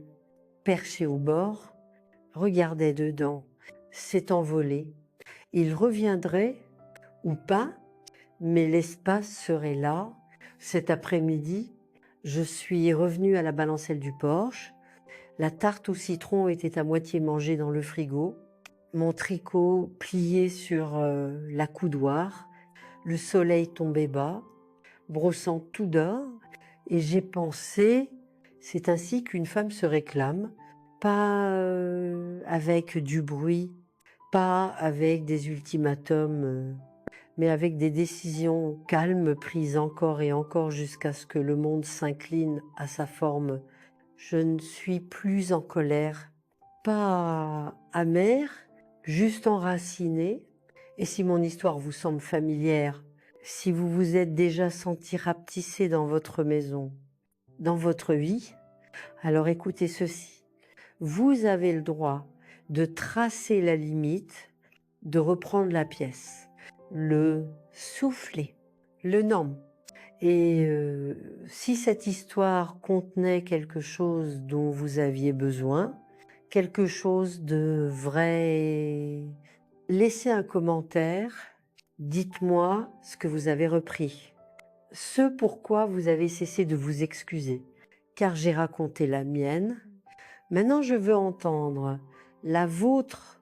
perché au bord, regardait dedans, s'est envolé. Il reviendrait ou pas, mais l'espace serait là. Cet après-midi, je suis revenue à la balancelle du porche. La tarte au citron était à moitié mangée dans le frigo. Mon tricot plié sur l'accoudoir. Le soleil tombait bas, brossant tout d'or. Et j'ai pensé, c'est ainsi qu'une femme se réclame, pas avec du bruit, pas avec des ultimatums, mais avec des décisions calmes prises encore et encore jusqu'à ce que le monde s'incline à sa forme. Je ne suis plus en colère, pas amère, juste enracinée. Et si mon histoire vous semble familière, si vous vous êtes déjà senti rapetissé dans votre maison, dans votre vie, alors écoutez ceci. Vous avez le droit de tracer la limite, de reprendre la pièce, le souffler, le nom. Et si cette histoire contenait quelque chose dont vous aviez besoin, quelque chose de vrai, laissez un commentaire, dites-moi ce que vous avez repris, ce pourquoi vous avez cessé de vous excuser, car j'ai raconté la mienne. Maintenant, je veux entendre la vôtre